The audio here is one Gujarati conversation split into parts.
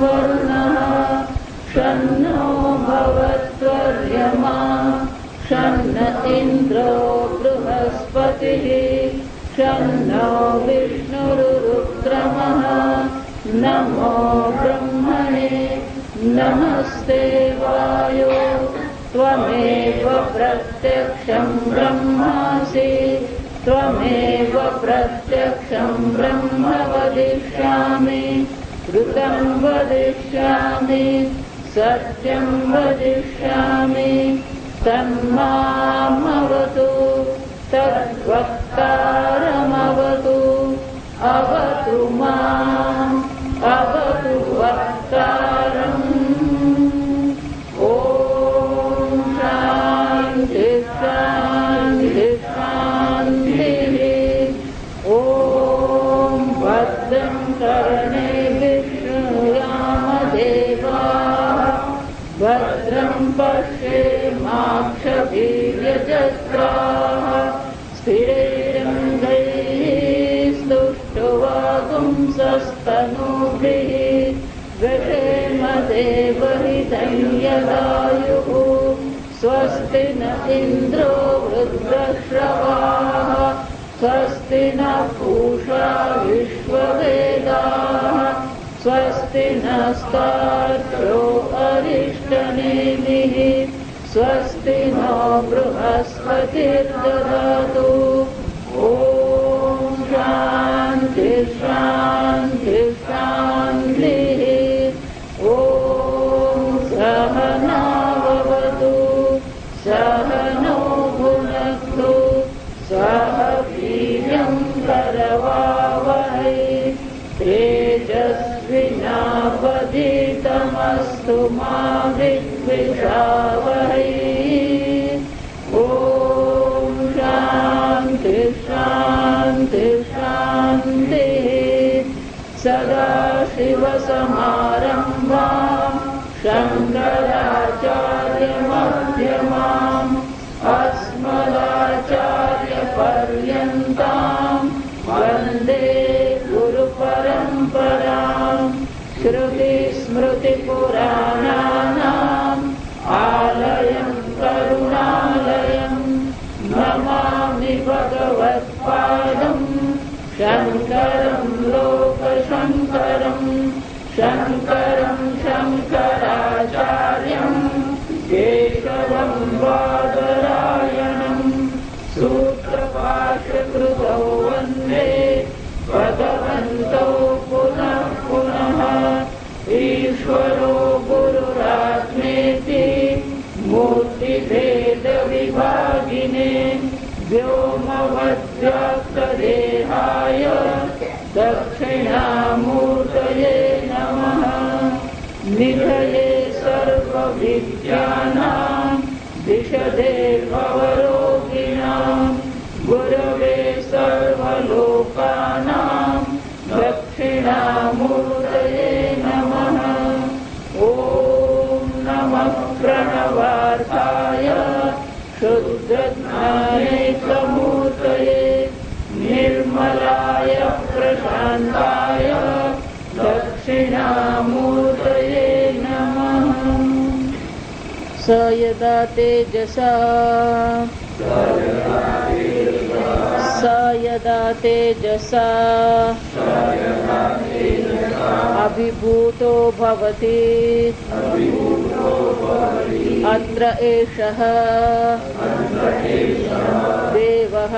वरुणः शन्नो भवत्वर्यमा शन्न इन्द्रो बृहस्पतिः शन्नो विष्णुरुक्रमः नमो ब्रह्मणे नमस्ते वायो त्वमेव प्रत्यक्षं ब्रह्मासि त्वमेव प्रत्यक्षं ब्रह्म वदिष्यामि ऋतं वदिष्यामि सत्यं वदिष्यामि तन्मामवतु तद्वक्तारमवतु अवतु माम् अवतु वक्तारम् ॐ शान्ति शान्ति शान्तिः ॐ भद्रं कर्णेभिः शृणुयामदेवाः भद्रं पश्येमाक्षभिर्यजत्राः स्थिरैरङ्गैः स्तुष्टुवागुंसस्तनूभिः व्यशेम देवहितं यदायुः स्वस्ति न इन्द्रो वृद्धश्रवाः स्वस्ति न पूषा विश्ववेदाः स्वस्ति नस्तार्क्ष्यो अरिष्टनेमिः स्वस्ति नो बृहस्पतिर्ददातु ॐ शान्ति शान्ति शान्तिः ॐ सहनाववतु सहनो भुनक्तु सह वीर्यं करवावहै तेजस्विनावधीतमस्तु मा विद्विषावहै ॐ शान्ति शान्ति शान्तिः सदाशिवसमारम्भाम् शङ्कराचार्यमध्यमाम् अस्मदाचार्यपर्यन्ताम् वन्दे गुरुपरम्पराम् श्रुतिस्मृतिपुराणानाम् आलयं करुणालयं नमामि भगवत्पादं शङ्करं लोकशङ्करं शङ्करं शङ्कराचार्यं केशवं बादरायणं सूत्रभाष्यकृतौ वन्दे भगवन्तौ पुनः पुनः ईश्वरो गुरुरात्मेति मूर्तिभेदविभागिने व्योमवद्व्याप्तदेहाय दक्षिणामूर्तये नमः निधये सर्वविद्यानां विशदे भवरोगिणां गुरवे सर्वलोकानां दक्षिणामूर्तये नमः ॐ नमः प्रणवार्थाय शुद्धज्ञानैकमूर्तये निर्मलाय प्रशान्ताय दक्षिणामूर्तये नमः स यदा तेजसा अभिभूतो भवति अत्र एषः देवः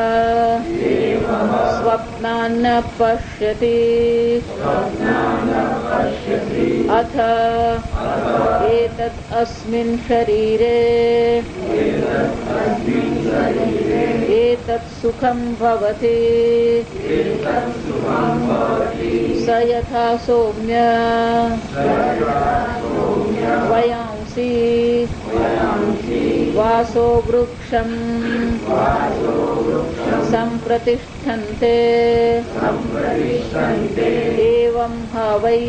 स्वप्नान्न पश्यति अथ एतत् अस्मिन् शरीरे एतत् सुखं भवति स यथा सौम्य वयांसि वासो वृक्षं सम्प्रतिष्ठन्ते एवं हवै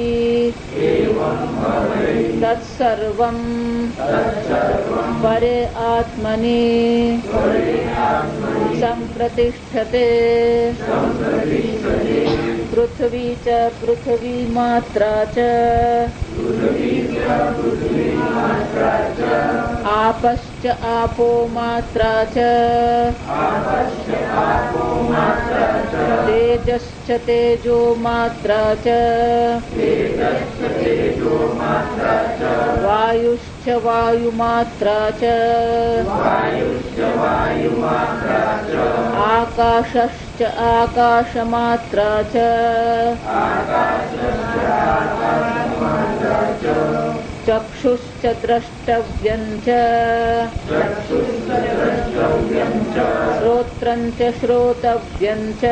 तत्सर्वं परे आत्मनि सम्प्रतिष्ठते પૃથ્વી ચ પૃથ્વી માત્રા ચ આપશ્ચ આપો માત્રા ચ તેજશ્ચ તેજો માત્રા ચ વાયુશ્ચ વાયુ માત્રા ચ આકાશશ્ચ આકાશ માત્રા ચ ચક્ષુશ્ચ દ્રષ્ટવ્યં ચ શ્રોત્રં ચ શ્રોતવ્યં ચ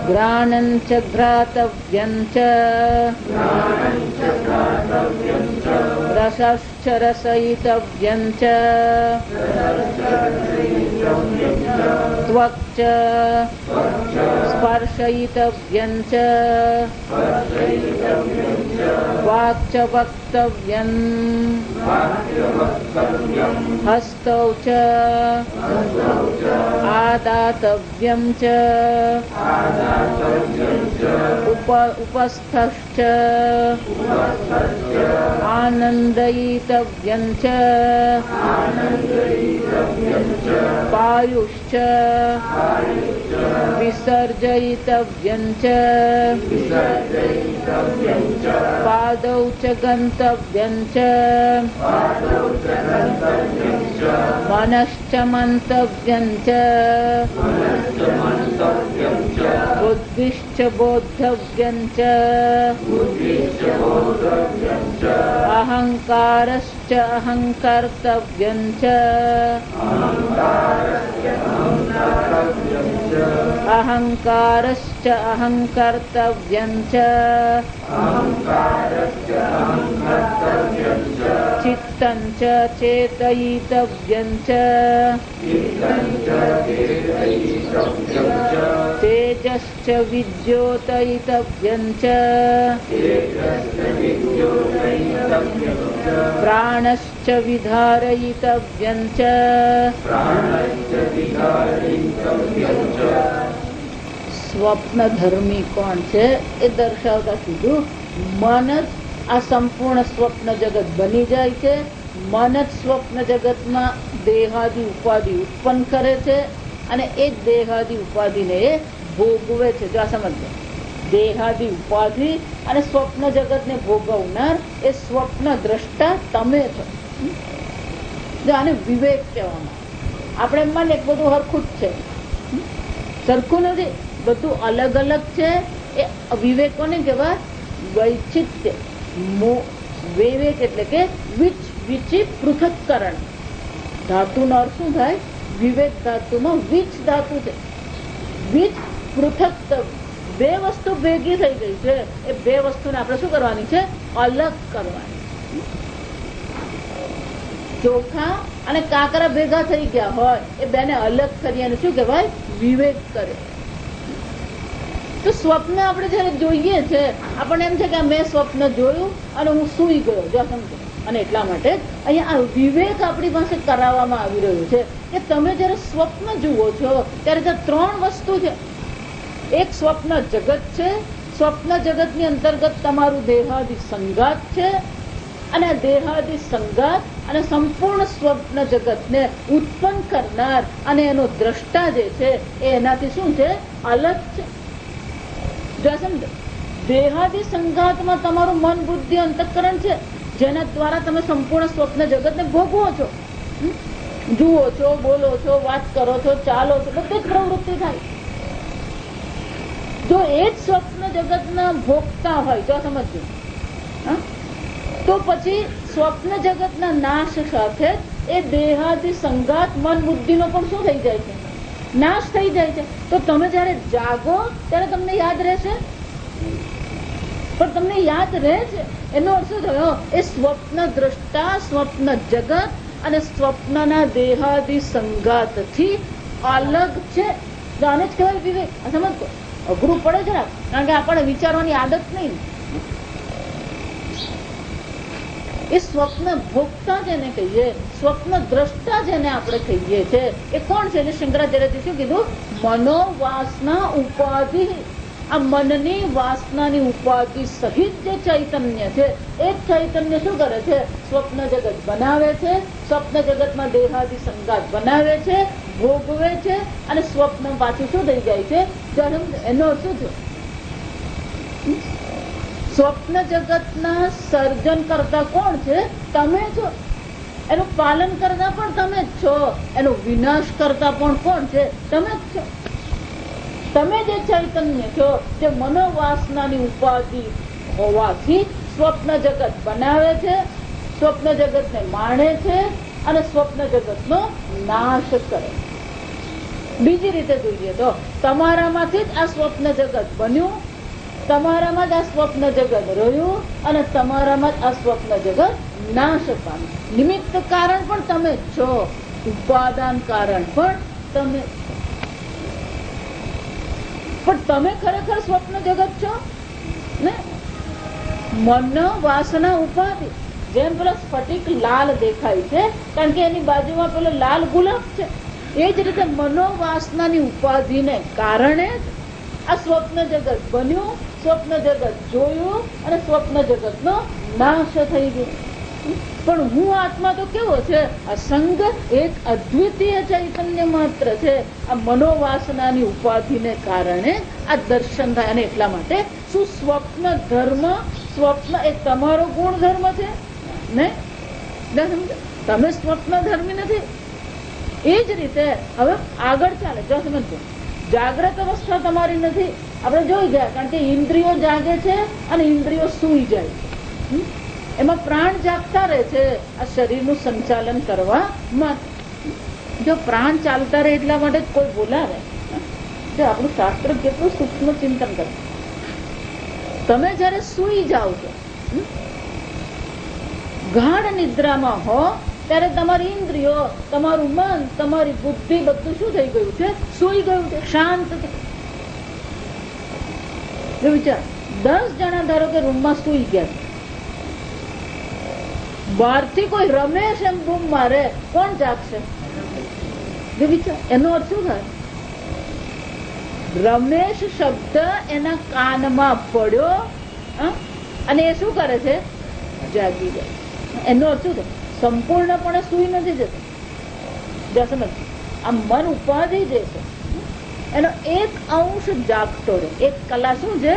ઘ્રાણં ચ ઘ્રાતવ્યં ચ રસશ્ચ રસયિતવ્યં ચ ત્વક્ ચ સ્પર્શયિતવ્યં ચ વાક્ ચ વક્તવ્યં હસ્તૌ ચ આદાતવ્યં ચ ઉપસ્થશ્ચ આનંદયિતવ્યં ચ પાયુશ્ચ વિસર્જયિતવ્યં ચ પાદૌ ચ ગંતવ્યં ચ મનશ્ચ મંતવ્યં ચ બુદ્ધિશ્ચ બોદ્ધવ્યં ચ અહંકારશ્ચ અહંકર્તવ્યં ચ અહંકારશ્ચ અહંકર્તવ્યં ચ ચિત્તં ચ ચેતયિતવ્યં ચ તેજશ્ચ વિદ્યોતયિતવ્યં ચ પ્રાણશ્ચ વિધારયિતવ્યં ચ સ્વપ્નધર્મી કોણ છે એ દર્શાવતા કીધું મન જ આ સંપૂર્ણ સ્વપ્ન જગત બની જાય છે. મન જ સ્વપ્ન જગતમાં દેહાદિ ઉપાધિ ઉત્પન્ન કરે છે અને એ જ દેહાદિ ઉપાધિને એ ભોગવે છે. જો આ સમજો, દેહાદિ ઉપાધિ અને સ્વપ્ન જગતને ભોગવનાર એ સ્વપ્ન દ્રષ્ટા તમે છો. જો આને વિવેક કહેવામાં. આપણે મન એક બધું હરખું જ છે, સરખું નથી, બધું અલગ અલગ છે. એ વિવેકોને કહેવાય વૈચિત્ય. વિવેક એટલે કે વિચિ પૃથક્કરણ. ધાતુનો અર્થ શું થાય? વિવેક ધાતુમાં વિચ ધાતુ છે. વિચ પૃથક, બે વસ્તુ ભેગી થઈ ગઈ છે. એ બે વસ્તુને આપણે શું કરવાની છે? અલગ કરવાની. ચોખા અને કાકરા ભેગા થઈ ગયા હોય, એ બેને અલગ કરી અને શું કહેવાય? વિવેક કરે. તો સ્વપ્ન આપણે જયારે જોઈએ છે, આપણને એમ છે કે મેં સ્વપ્ન જોયું અને હું સૂઈ ગયો, જો સમજો. અને એટલા માટે અહીંયા આ વિવેક આપણી પાસે કરાવવામાં આવી રહ્યું છે કે તમે જયારે સ્વપ્ન જુઓ છો ત્યારે ત્યાં ત્રણ વસ્તુ છે. એક સ્વપ્ન જગત છે. સ્વપ્ન જગતની અંતર્ગત તમારું દેહાદિ સંગાત છે. અને દેહાદિ સંગાત અને સંપૂર્ણ સ્વપ્ન જગતને ઉત્પન્ન કરનાર અને એનો દ્રષ્ટા જે છે એ એનાથી શું છે? અલગ છે. જો સમજો, દેહાદિ સંગાતમાં તમારું મન, બુદ્ધિ, અંતઃકરણ છે, જેના દ્વારા તમે સંપૂર્ણ સ્વપ્ન જગતને ભોગવો છો, જુઓ છો, બોલો છો, વાત કરો છો, ચાલો છો, બધી જ પ્રવૃત્તિ થાય. જો એ જ સ્વપ્ન જગતના ભોગતા હોય, જો સમજો, તો પછી સ્વપ્ન જગતના નાશ સાથે એ દેહાદિ સંગાત મન બુદ્ધિનો પણ શું થઈ જાય છે? નાશ થઈ જાય છે. તો તમે જયારે જાગો ત્યારે તમને યાદ રહેશે, પણ તમને યાદ રહે છે એનો અર્થ શું થયો? એ સ્વપ્ન દ્રષ્ટા, સ્વપ્ન જગત અને સ્વપ્નના દેહાદિ સંગાતથી અલગ છે. આને જ કહેવાય વિવેક. સમજ, અઘરું પડે છે ને, કારણ કે આપણે વિચારવાની આદત નહીં. એ સ્વપ્ન ભોગતા જેને કહીએ, સ્વપ્ન દ્રષ્ટા જેને આપણે કહીએ છે, એ કોણ છે? એટલે શંકરાચાર્યજી શું કીધું? મનોવાસના ઉપાધિ. આ મનની વાસનાની ઉપાધિ સહિત જે ચૈતન્ય છે, એ ચૈતન્ય શું કરે છે? સ્વપ્ન જગત બનાવે છે, સ્વપ્ન જગતમાં દેહાદિ સંગાત બનાવે છે, ભોગવે છે, અને સ્વપ્ન પાછું શું થઈ જાય છે? જન્મ. એનો શું થયો? સ્વપ્ન જગતના સર્જન કરતા કોણ છે? તમે છો. એનું પાલન કરતા પણ તમે જ છો. એનો વિનાશ કરતા પણ કોણ છે? તમે જ છો. તમે જે ચૈતન્ય છો, જે મનોવાસનાની ઉપાધિ હોવાથી સ્વપ્ન જગત બનાવે છે, સ્વપ્ન જગતને માણે છે, અને સ્વપ્ન જગતનો નાશ કરે. બીજી રીતે જોઈએ તો તમારામાંથી જ આ સ્વપ્ન જગત બન્યું, તમારામાં જ આ સ્વપ્ન જગત રહ્યું, અને તમારામાં જ આ સ્વપ્ન જગત નાશ પામ્યું. નિમિત્ત કારણ પણ તમે જ છો, ઉપાદાન કારણ પણ તમે. પણ તમે ખરેખર સ્વપ્ન જગત છો ને? મન વાસના ઉપાધિ. જેમ પેલો સ્ફટિક લાલ દેખાય છે કારણ કે એની બાજુમાં પેલો લાલ ગુલાબ છે, એ જ રીતે મનોવાસનાની ઉપાધિને કારણે આ સ્વપ્ન જગત બન્યું, સ્વપ્ન જગત જોયું, અને સ્વપ્ન જગતનો નાશ થઈ ગયો. પણ હું આત્મા તો કેવો છે? અસંગ, એક અદ્વિતીય ચૈતન્ય માત્ર છે. આ મનોવાસનાની ઉપાધિને કારણે આ દર્શન થાય. અને એટલા માટે શું સ્વપ્ન ધર્મ, સ્વપ્ન એ તમારો ગુણ ધર્મ છે ને? તમે સ્વપ્ન ધર્મી નથી. એ જ રીતે હવે આગળ ચાલે. જો સમજો, જાગ્રત અવસ્થા તમારી નથી, આપણે જોઈ ગયા. કારણ કે ઇન્દ્રિયો જાગે છે અને ઇન્દ્રિયો સૂઈ જાય છે. એમાં પ્રાણ જાગતા રહે છે આ શરીરનું સંચાલન કરવા માટે. જો પ્રાણ ચાલતા રહે એટલા માટે કોઈ બોલાવે. જો આપણું શાસ્ત્ર કેટલું સૂક્ષ્મ ચિંતન કરે. તમે જયારે સૂઈ જાઓ છો, ગાઢ નિદ્રામાં હો, ત્યારે તમારી ઇન્દ્રિયો, તમારું મન, તમારી બુદ્ધિ બધું શું થઈ ગયું છે? સૂઈ ગયું છે, શાંત છે. વિચાર, 10 જણા ધારો કે રૂમમાં સૂઈ ગયા, બહારથી કોઈ રમેશ એમ બૂમ મારે, કોણ જાગશે? વિચાર, એનો અર્થ શું થાય? રમેશ શબ્દ એના કાનમાં પડ્યો અને એ શું કરે છે? જાગી જાય. એનો અર્થ શું થાય? સંપૂર્ણપણે સૂઈ નથી જતો. સમજ, આ મન ઉપાધિ જે છે એનો એક અંશ જાગતો રહે, એક કલા શું છે?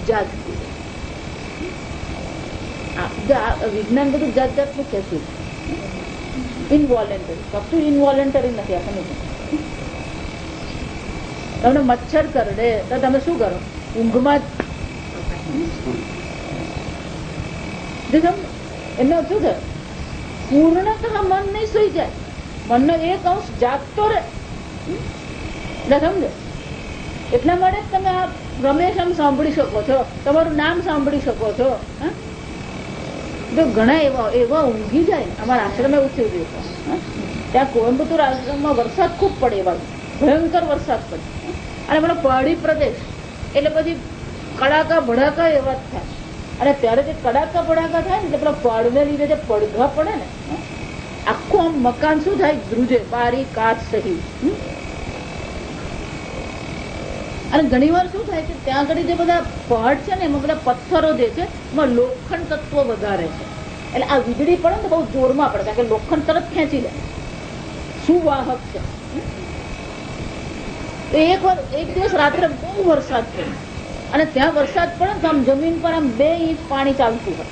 જાગતી. વિજ્ઞાન બધું જાત જાતનું કહેતું. ઇનવોલેન્ટરી, કશું ઇનવોલેન્ટરી નથી. આપણને તમને મચ્છર કરડે તો તમે શું કરો? ઊંઘમાં જ. એનો શું થાય? પૂર્ણતઃ મન નહીં સુઈ જાય, મનનો એક અંશ જાગતો રહે. સમજો, એટલા માટે તમે આ રમેશ આમ સાંભળી શકો છો, તમારું નામ સાંભળી શકો છો. જો ઘણા એવા ઊંઘી જાય. અમારા આશ્રમ એવું થયું હતું, ત્યાં કોયમ્બતુર આશ્રમમાં વરસાદ ખૂબ પડે, એવા ભયંકર વરસાદ પડે, અને મને પહાડી પ્રદેશ એટલે પછી કડાકા ભડાકા એવા જ થાય. અને ત્યારે જે કડાકા ભડાકા થાય ને, પેલા પહાડને લીધે જે પડઘા પડે ને, આખું આમ મકાન શું થાય? ધ્રુજે, બારી કાચ સહિત. અને ઘણી વાર શું થાય છે, ત્યાં આગળ જે બધા પહાડ છે ને, એમાં બધા પથ્થરો જે છે એમાં લોખંડ તત્વ વધારે છે. એટલે આ વીજળી પડે ને બહુ જોરમાં પડે, કારણ કે લોખંડ તરત ખેંચી લે, સુવાહક છે. એક દિવસ રાત્રે બહુ વરસાદ પડ્યો, અને ત્યાં વરસાદ પડે તો આમ જમીન પર આમ 2 ઇંચ પાણી ચાલતું હોય.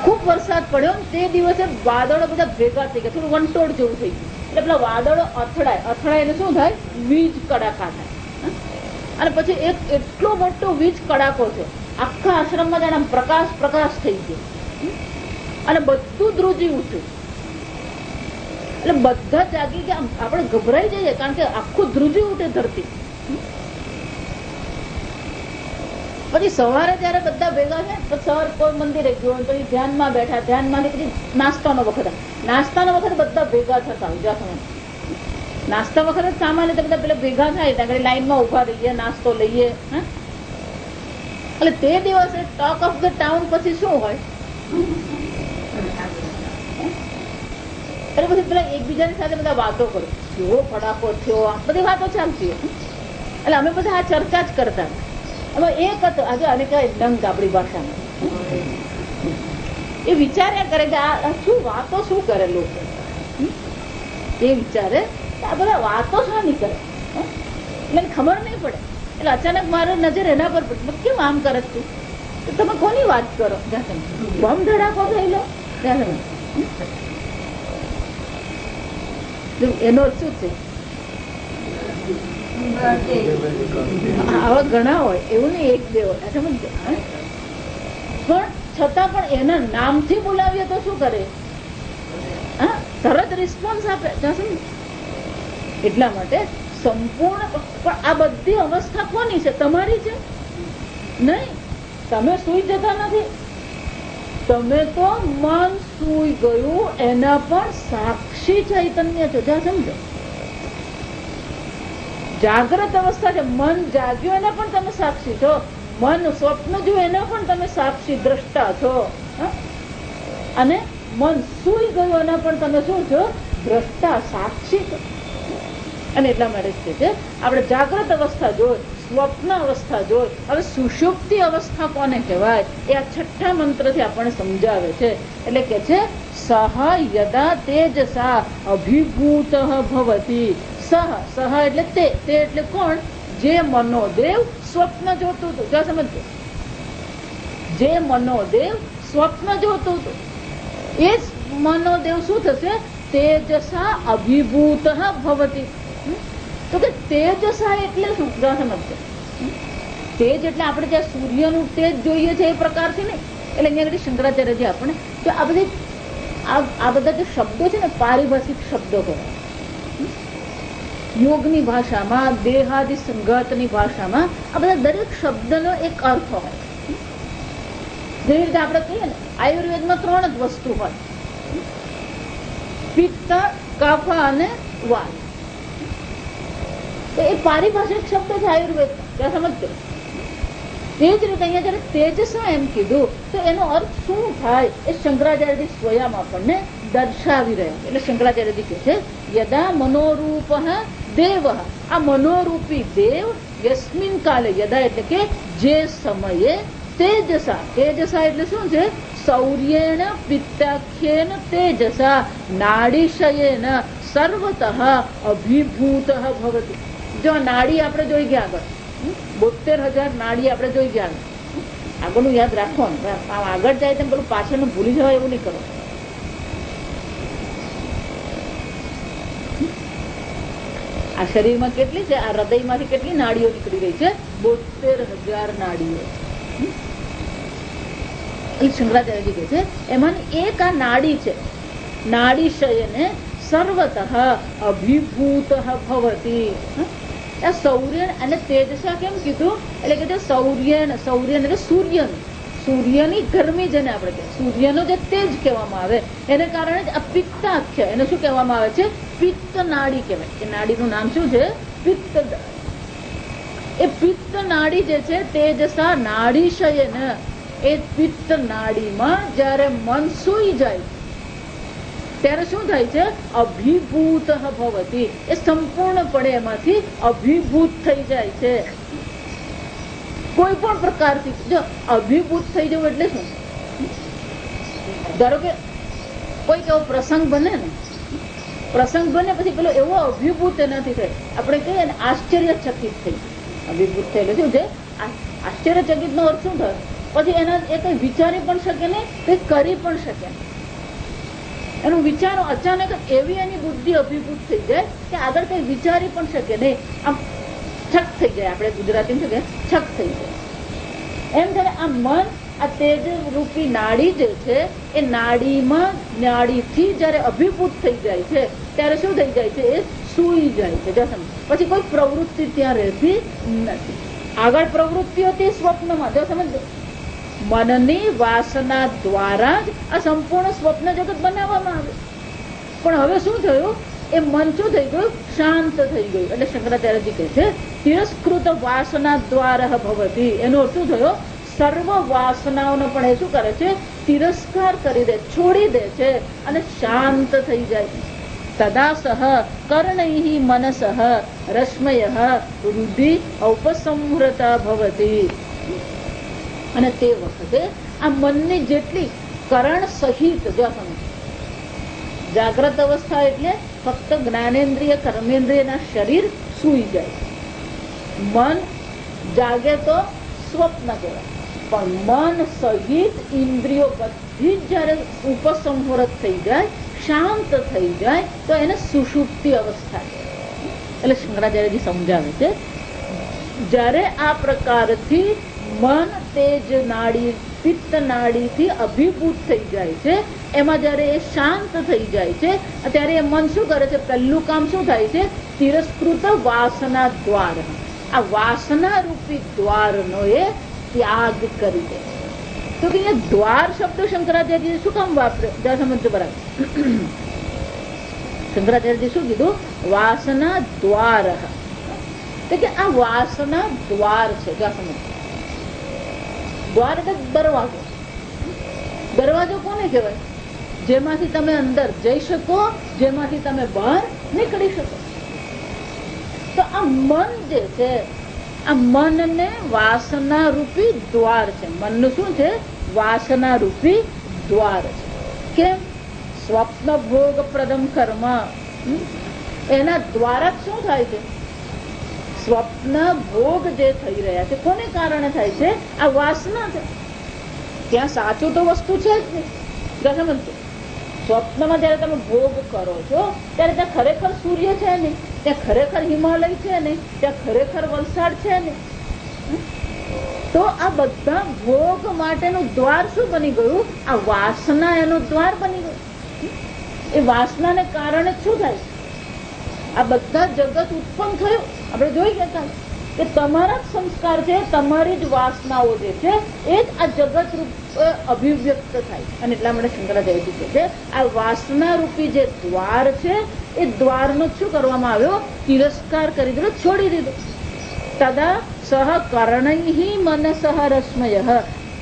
ખૂબ વરસાદ પડ્યો. તે દિવસે વાદળો બધા ભેગા થઈ ગયા, થોડું વંટોળ જેવું થઈ ગયું. એટલે પેલા વાદળો અથડાય એટલે શું થાય? વીજ કડાકા થાય. અને પછી એક એટલો મોટો વીજ કડાકો છે, આખા આશ્રમમાં જાણે પ્રકાશ પ્રકાશ થઈ ગયો, અને બધું ધ્રુજી ઉઠ્યું. એટલે બધા જાગી ગયા. આપણે ગભરાઈ જઈએ, કારણ કે આખું ધ્રુજી ઉઠે ધરતી. પછી સવારે જયારે બધા ભેગા છે, તો સવાર કોઈ મંદિરે ગયો, પછી ધ્યાનમાં બેઠા, ધ્યાનમાંથી પછી નાસ્તાનો વખત બધા ભેગા થતા હોય. જ્યાં નાસ્તા વખતે સામાન્ય બધા પેલા ભેગા થાય, ત્યાં લાઈનમાં ઉભા રહીએ, નાસ્તો લઈએ. એટલે તે દિવસે ટોક ઓફ ધ ટાઉન પછી શું હોય? એટલે પછી પેલા એકબીજાની સાથે બધા વાતો કરો, કેવો ફડાકો થયો, આ બધી વાતો ચાલતી હોય. એટલે અમે બધા આ ચર્ચા જ કરતા. હવે એક હતો આજે અને કહેવાય ડંક આપણી ભાષામાં, એ વિચાર્યા કરે કે આ શું વાતો શું કરે લોકો, એ વિચારે આ બધા વાતો શાની કરે, એટલે ખબર નહીં પડે. એટલે અચાનક મારો નજર એના પર પડી, કેમ આમ કરે તું, તમે કોની વાત કરો, બોમ્બ ધડાકો થયેલો, એનો શું છે. આવા ઘણા હોય, એવું નહીં એક બે હોય, સમજો. પણ છતાં પણ એના નામથી બોલાવીએ તો શું કરે, હા તરત રિસ્પોન્સ આપે. એટલા માટે સંપૂર્ણ. પણ આ બધી અવસ્થા કોની છે, તમારી છે નહીં. તમે સુઈ જતા નથી, તમે તો મન સુઈ ગયું એના પણ સાક્ષી ચૈતન્ય છો. જ્યાં સમજો જાગ્રત અવસ્થા છે, મન જાગ્યું એના પણ તમે સાક્ષી છો, મન સ્વપ્ન જોયું એના પણ તમે સાક્ષી દ્રષ્ટા છો, અને મન સુઈ ગયું એના પણ તમે શું છો, દ્રષ્ટા સાક્ષી છો. અને એટલા માટે છે આપણે જાગ્રત અવસ્થા જોઈ, સ્વપ્ન અવસ્થા જોઈ. હવે સુષુપ્તિ અવસ્થા કોને કહેવાય એ આ છઠ્ઠા મંત્રથી આપણને સમજાવે છે. એટલે કે છે સહ યદા તેજસા અભિભૂત ભવતી. સહ એટલે તે એટલે કોણ, જે મનોદેવ સ્વપ્ન જોતું હતું. જો સમજો, જે મનોદેવ સ્વપ્ન જોતું હતું એ મનોદેવ શું થશે, તેજસા અભિભૂત ભવતી. તો કે તેજસા એટલે શું, સમજશે. તેજ એટલે આપણે જ્યાં સૂર્યનું તેજ જોઈએ છે એ પ્રકારથી નહીં. એટલે અહીંયા આગળ શંકરાચાર્યજી આપણે તો આ બધા જે શબ્દો છે ને પારિભાષિક શબ્દો કહેવાય. યોગની ભાષામાં, દેહાદિ સંગતની ભાષામાં આ બધા દરેક શબ્દનો એક અર્થ હોય. જેવી રીતે આપણે કહીએ ને આયુર્વેદમાં 3 જ વસ્તુ હોય, પિત્ત, કફ અને વાત. તો એ પારિભાષિક શબ્દ છે આયુર્વેદ, ત્યાં સમજજો. તે જ રીતે અહીંયા જયારે તેજસા એમ કીધું તો એનો અર્થ શું થાય એ શંકરાચાર્યજી સ્વયં આપણને દર્શાવી રહ્યા. એટલે શંકરાચાર્યજી કહે છે યદા મનોરૂપ દેવ, આ મનોરૂપી દેવ યસ્મિન કાલે, યદા એટલે કે જે સમયે, તેજસા, તેજસા એટલે શું છે, સૌર્યેણ પિત્તાખ્યેન તેજસા નાડીશયેન સર્વતઃ અભિભૂત ભવતી. જો નાડી આપણે જોઈ ગયા આગળ 72,000 નાડી આપણે જોઈ ગયા. આગળનું યાદ રાખવાનું, આગળ જાય તેમ પેલું પાછળનું ભૂલી જવાય એવું નહીં કરો. આ શરીરમાં કેટલી છે, આ હૃદયમાંથી કેટલી નાડીઓ નીકળી રહી છે, 72,000 નાડીઓ. શંકરાચાર્યજી કહે છે એમાંની એક આ નાડી છે, નાડીશયને સર્વતઃ અભિભૂત ભવતી. આ સૌર્ય અને તેજસા કેમ કીધું, એટલે કે સૌર્ય એટલે સૂર્યની ગરમી જેને આપણે કહીએ, સૂર્યનો જે તેજ કહેવામાં આવે એને કારણે જ આ પિત્તાખ્ય, એને શું કહેવામાં આવે છે, પિત્ત નાડી કહેવાય. એ નાડીનું નામ શું છે, પિત્ત. એ પિત્ત નાડી જે છે તેજસા નાડીશયન, એ પિત્ત નાડીમાં જયારે મન સૂઈ જાય ત્યારે શું થાય છે, અભિભૂત ભવતી. એ સંપૂર્ણપણે એમાંથી અભિભૂત થઈ જાય છે. કોઈ પણ પ્રકારથી જો અભિભૂત થઈ જવું એટલે શું, ધારો કે કોઈ એવો પ્રસંગ બને ને, પ્રસંગ બને પછી પેલો એવો અભિભૂત એનાથી થાય, આપણે કહીએ ને આશ્ચર્યચકિત થઈ. અભિભૂત થયેલું શું છે, આશ્ચર્યચકિત નો અર્થ શું થાય, પછી એના એ કઈ વિચારી પણ શકે ને કઈ કરી પણ શકે. એનું વિચારો અચાનક એવી એની બુદ્ધિ અભિભૂત થઈ જાય કે આગળ કઈ વિચારી પણ શકે નહીં, આમ છક થઈ જાય. આપણે ગુજરાતી છે કે છક થઈ જાય. એમ ત્યારે આ મન, આ તેજ રૂપી નાડી જે છે એ નાડીમાં, નાડીથી જયારે અભિભૂત થઈ જાય છે ત્યારે શું થઈ જાય છે, એ સૂઈ જાય છે. પછી કોઈ પ્રવૃત્તિ ત્યાં રહેતી નથી. આગળ પ્રવૃત્તિ હતી સ્વપ્નમાં. જો સમજો, મનની વાસના દ્વારા જ આ સંપૂર્ણ સ્વપ્ન જગત બનાવવામાં આવે. પણ હવે શું થયું, એ મન શું થઈ ગયું, શાંત થઈ ગયું. એટલે શંકરાચાર્યજી કહે છે તિરસ્કૃત વાસના દ્વારા ભવતી. એનો શું થયો, સર્વ વાસનાઓનો પણ એ શું કરે છે, તિરસ્કાર કરી દે, છોડી દે છે અને શાંત થઈ જાય. તદા સહ કર્ણૈઃ મનસઃ રશ્મયઃ હૃદિ ઔપસંહૃતા ભવતિ. અને તે વખતે આ મનની જેટલી કરણ સહિત, જાગ્રત અવસ્થા એટલે ફક્ત જ્ઞાનેન્દ્રિય કર્મેન્દ્રિયના શરીર સૂઈ જાય. મન જાગે તો સ્વપ્ન કહેવાય, પણ મન સહિત ઇન્દ્રિયો બધી જ જયારે ઉપસંહૃત થઈ જાય, શાંત થઈ જાય તો એને સુષુપ્તિ અવસ્થા કહેવાય. એટલે શંકરાચાર્યજી સમજાવે છે, જ્યારે આ પ્રકારથી મન તેજ નાડી પિત્ત નાડીથી અભિભૂત થઈ જાય છે, એમાં જયારે એ શાંત થઈ જાય છે ત્યારે એ મન શું કરે છે? પહેલું કામ શું થાય છે? તિરસ્કૃત વાસના દ્વાર, આ વાસના રૂપી દ્વારનો એ ત્યાગ કરી દે. તો કે દ્વાર શબ્દ શંકરાચાર્યજી શું કામ વાપરે? જરા સમજો બરાબર. શંકરાચાર્યજી શું કીધું? વાસના દ્વાર. તો કે આ વાસના દ્વાર છે. જરા સમજો. દ્વાર એટલે દરવાજો. દરવાજો કોને કહેવાય? જેમાંથી તમે અંદર જઈ શકો, જેમાંથી તમે બહાર નીકળી શકો. તો આ મન જે છે, આ મનને વાસના રૂપી દ્વાર છે. મનનું શું છે? વાસના રૂપી દ્વાર છે. કેમ? સ્વપ્ન ભોગ પ્રદમ કર્મ, એના દ્વારા શું થાય છે? સ્વપ્ન ભોગ જે થઈ રહ્યા છે કોને કારણે થાય છે? આ વાસના છે. ત્યાં સાચું તો વસ્તુ છે જ નહીં. સમજો, સ્વપ્નમાં જયારે તમે ભોગ કરો છો ત્યારે ત્યાં ખરેખર સૂર્ય છે નહીં, ત્યાં ખરેખર હિમાલય છે નહીં, ત્યાં ખરેખર વલસાડ છે નહીં. તો આ બધા ભોગ માટેનું દ્વાર શું બની ગયું? આ વાસના એનું દ્વાર બની ગયું. એ વાસનાને કારણે શું થાય? આ બધા જગત ઉત્પન્ન થયું. આપણે જોઈ ગયા કે તમારા જ સંસ્કાર છે, તમારી જ વાસનાઓ જે છે એ જ આ જગત રૂપ અભિવ્યક્ત થાય. અને એટલા માટે શંકરાચાર્યજી કહે છે આ વાસના રૂપી જે દ્વાર છે એ દ્વારનો શું કરવામાં આવ્યો? તિરસ્કાર કરી દીધો, છોડી દીધો. તદા સહ કર્ણૈઃ મનસઃ રશ્મયઃ,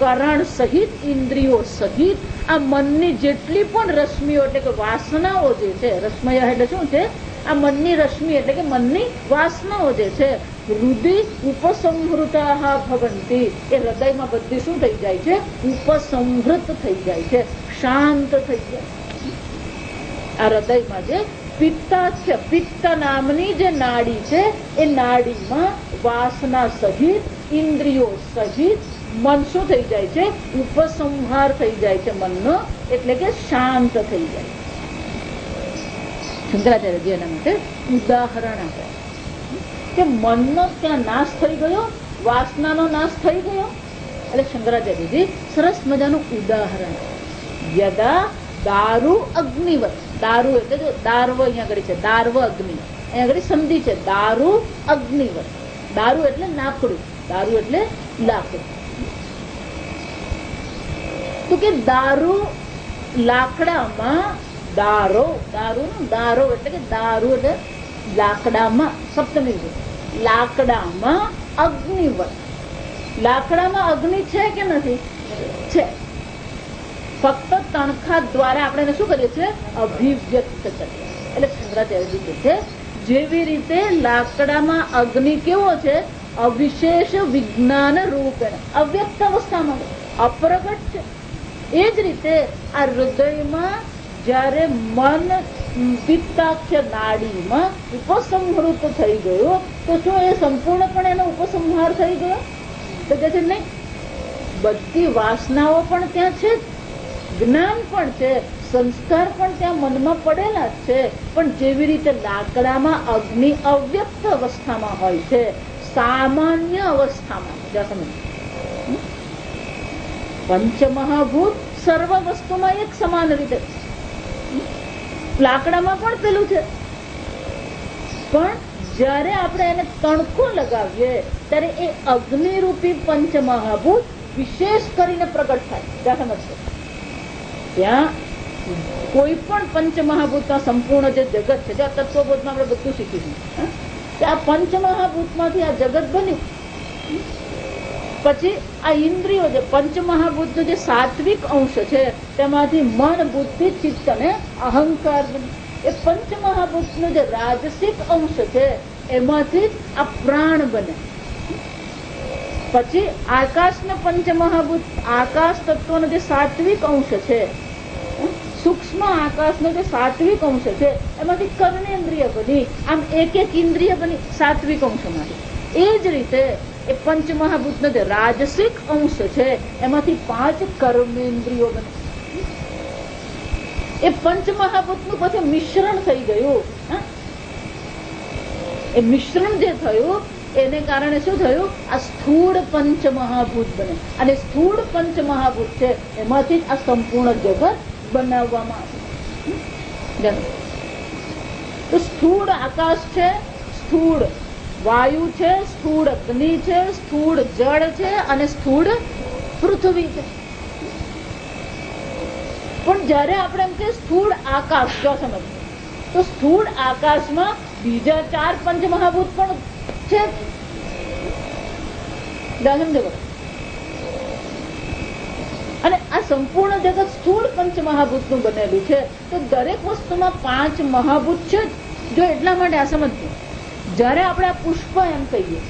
કરણ સહિત ઇન્દ્રિયો સહિત આ મનની જેટલી પણ રશ્મિઓ એટલે કે વાસનાઓ જે છે, રશ્મય એટલે શું છે? આ મનની રશ્મિ એટલે કે મનની વાસનાઓ જે છે, હૃદય ઉપસંહૃતા ભવંતી, એ હૃદયમાં બધી શું થઈ જાય છે? ઉપસંહૃત થઈ જાય છે, શાંત થઈ જાય. આ હૃદયમાં જે પિત્તાખ્ય, પિત્ત નામની જે નાડી છે એ નાડીમાં વાસના સહિત ઇન્દ્રિયો સહિત મન શું થઈ જાય છે? ઉપસંહાર થઈ જાય છે મનનો, એટલે કે શાંત થઈ જાય. શંકરાચાર્યજી એના માટે ઉદાહરણ આપે કે મનનો ત્યાં નાશ થઈ ગયો, વાસનાનો નાશ થઈ ગયો. એટલે શંકરાચાર્યજી સરસ મજાનું ઉદાહરણ, યદા દારૂ અગ્નિવત, દારૂ એટલે જો દાર્વ અહીંયા આગળ છે, દાર્વ અગ્નિ, અહીંયા આગળ સંધિ છે, દારૂ અગ્નિવત. દારૂ એટલે લાકડું, દારૂ એટલે લાકડું. તો કે દારૂ લાકડામાં, દારો, દારો એટલે કે દારૂ એટલે લાકડામાં, સપ્તમી લાકડામાં અગ્નિવત. લાકડામાં અગ્નિ છે કે નથી? છે. ફક્ત તણખા દ્વારા આપણે એને શું કરીએ છીએ? અભિવ્યક્ત કરીએ. એટલે શંકરાચાર્યજી કહે છે જેવી રીતે લાકડામાં અગ્નિ કેવો છે? અવિશેષ વિજ્ઞાન રૂપે, અવ્યક્ત અવસ્થામાં અપ્રગટ છે. એ જ રીતે આ હૃદયમાં જયારે મન પિત્તાખ્ય નાડીમાં ઉપસંહૃત થઈ ગયો તો શું એ સંપૂર્ણપણે એનો ઉપસંહાર થઈ ગયો? તો કે છે નહીં, બધી વાસનાઓ પણ ત્યાં છે, જ્ઞાન પણ છે, સંસ્કાર પણ ત્યાં મનમાં પડેલા જ છે. પણ જેવી રીતે લાકડામાં અગ્નિ અવ્યક્ત અવસ્થામાં હોય છે, સામાન્ય અવસ્થામાં, પંચમહાભૂત સર્વ વસ્તુમાં એક સમાન રીતે, લાકડામાં પણ પેલું છે. પણ જયારે આપણે એને તણખો લગાવીએ ત્યારે એ અગ્નિરૂપી પંચમહાભૂત વિશેષ કરીને પ્રગટ થાય. સમજશે? ત્યાં કોઈ પણ પંચમહાભૂતના સંપૂર્ણ જે જગત છે, જ્યાં તત્વબોધમાં આપણે બધું શીખીશું, આ પંચમહાભૂતમાંથી આ જગત બન્યું. પછી આ ઇન્દ્રિયો જે પંચમહાભૂતનો જે સાત્વિક અંશ છે તેમાંથી મન, બુદ્ધિ, ચિત્ત અને અહંકાર બને. એ પંચમહાભૂતનો જે રાજસિક અંશ છે એમાંથી આ પ્રાણ બને. પછી આકાશના પંચમહાભૂત, આકાશ તત્વનો જે સાત્વિક અંશ છે, સૂક્ષ્મ આકાશનો જે સાત્વિક અંશ છે એમાંથી કર્ણેન્દ્રિય બની. આમ એક એક ઇન્દ્રિય બની સાત્વિક અંશમાંથી. એ જ રીતે એ પંચમહાભૂતનો જે રાજસિક અંશ છે એમાંથી 5 કર્મેન્દ્રિયો બને. એ પંચમહાભૂતનું પછી મિશ્રણ થઈ ગયું. એ મિશ્રણ જે થયું એને કારણે શું થયું? આ સ્થૂળ પંચમહાભૂત બને. અને સ્થૂળ પંચમહાભૂત છે એમાંથી આ સંપૂર્ણ જગત બનાવવામાં આવ્યું. તો સ્થૂળ આકાશ છે, સ્થૂળ વાયુ છે, સ્થૂળ અગ્નિ છે, સ્થૂળ જળ છે અને સ્થૂળ પૃથ્વી છે. પણ જયારે આપણે એમ કે સ્થૂળ આકાશ, જો સમજ, તો સ્થૂળ આકાશમાં બીજા 4 પંચમહાભૂત પણ છે. અને આ સંપૂર્ણ જગત સ્થૂળ પંચમહાભૂતનું બનેલું છે. તો દરેક વસ્તુમાં 5 મહાભૂત છે. જો એટલા માટે આ સમજજો, જયારે આપણે આ પુષ્પ એમ કહીએ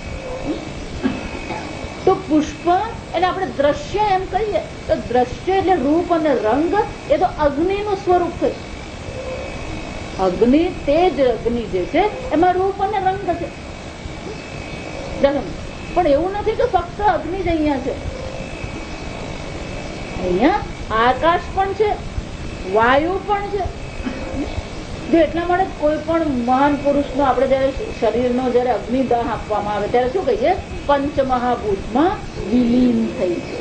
તો પુષ્પ એટલે આપણે દ્રશ્ય એમ કહીએ તો દ્રશ્ય એટલે રૂપ અને રંગ. એ તો અગ્નિનું સ્વરૂપ થયું. અગ્નિ, તેજ અગ્નિ જે છે એમાં રૂપ અને રંગ છે. પણ એવું નથી કે ફક્ત અગ્નિ જ અહીંયા છે. અહીંયા આકાશ પણ છે, વાયુ પણ છે. જો એટલા માટે કોઈ પણ મહાન પુરુષનો આપણે જયારે શરીરનો જયારે અગ્નિદાહ આપવામાં આવે ત્યારે શું કહીએ? પંચમહાભૂતમાં વિલીન થઈ છે.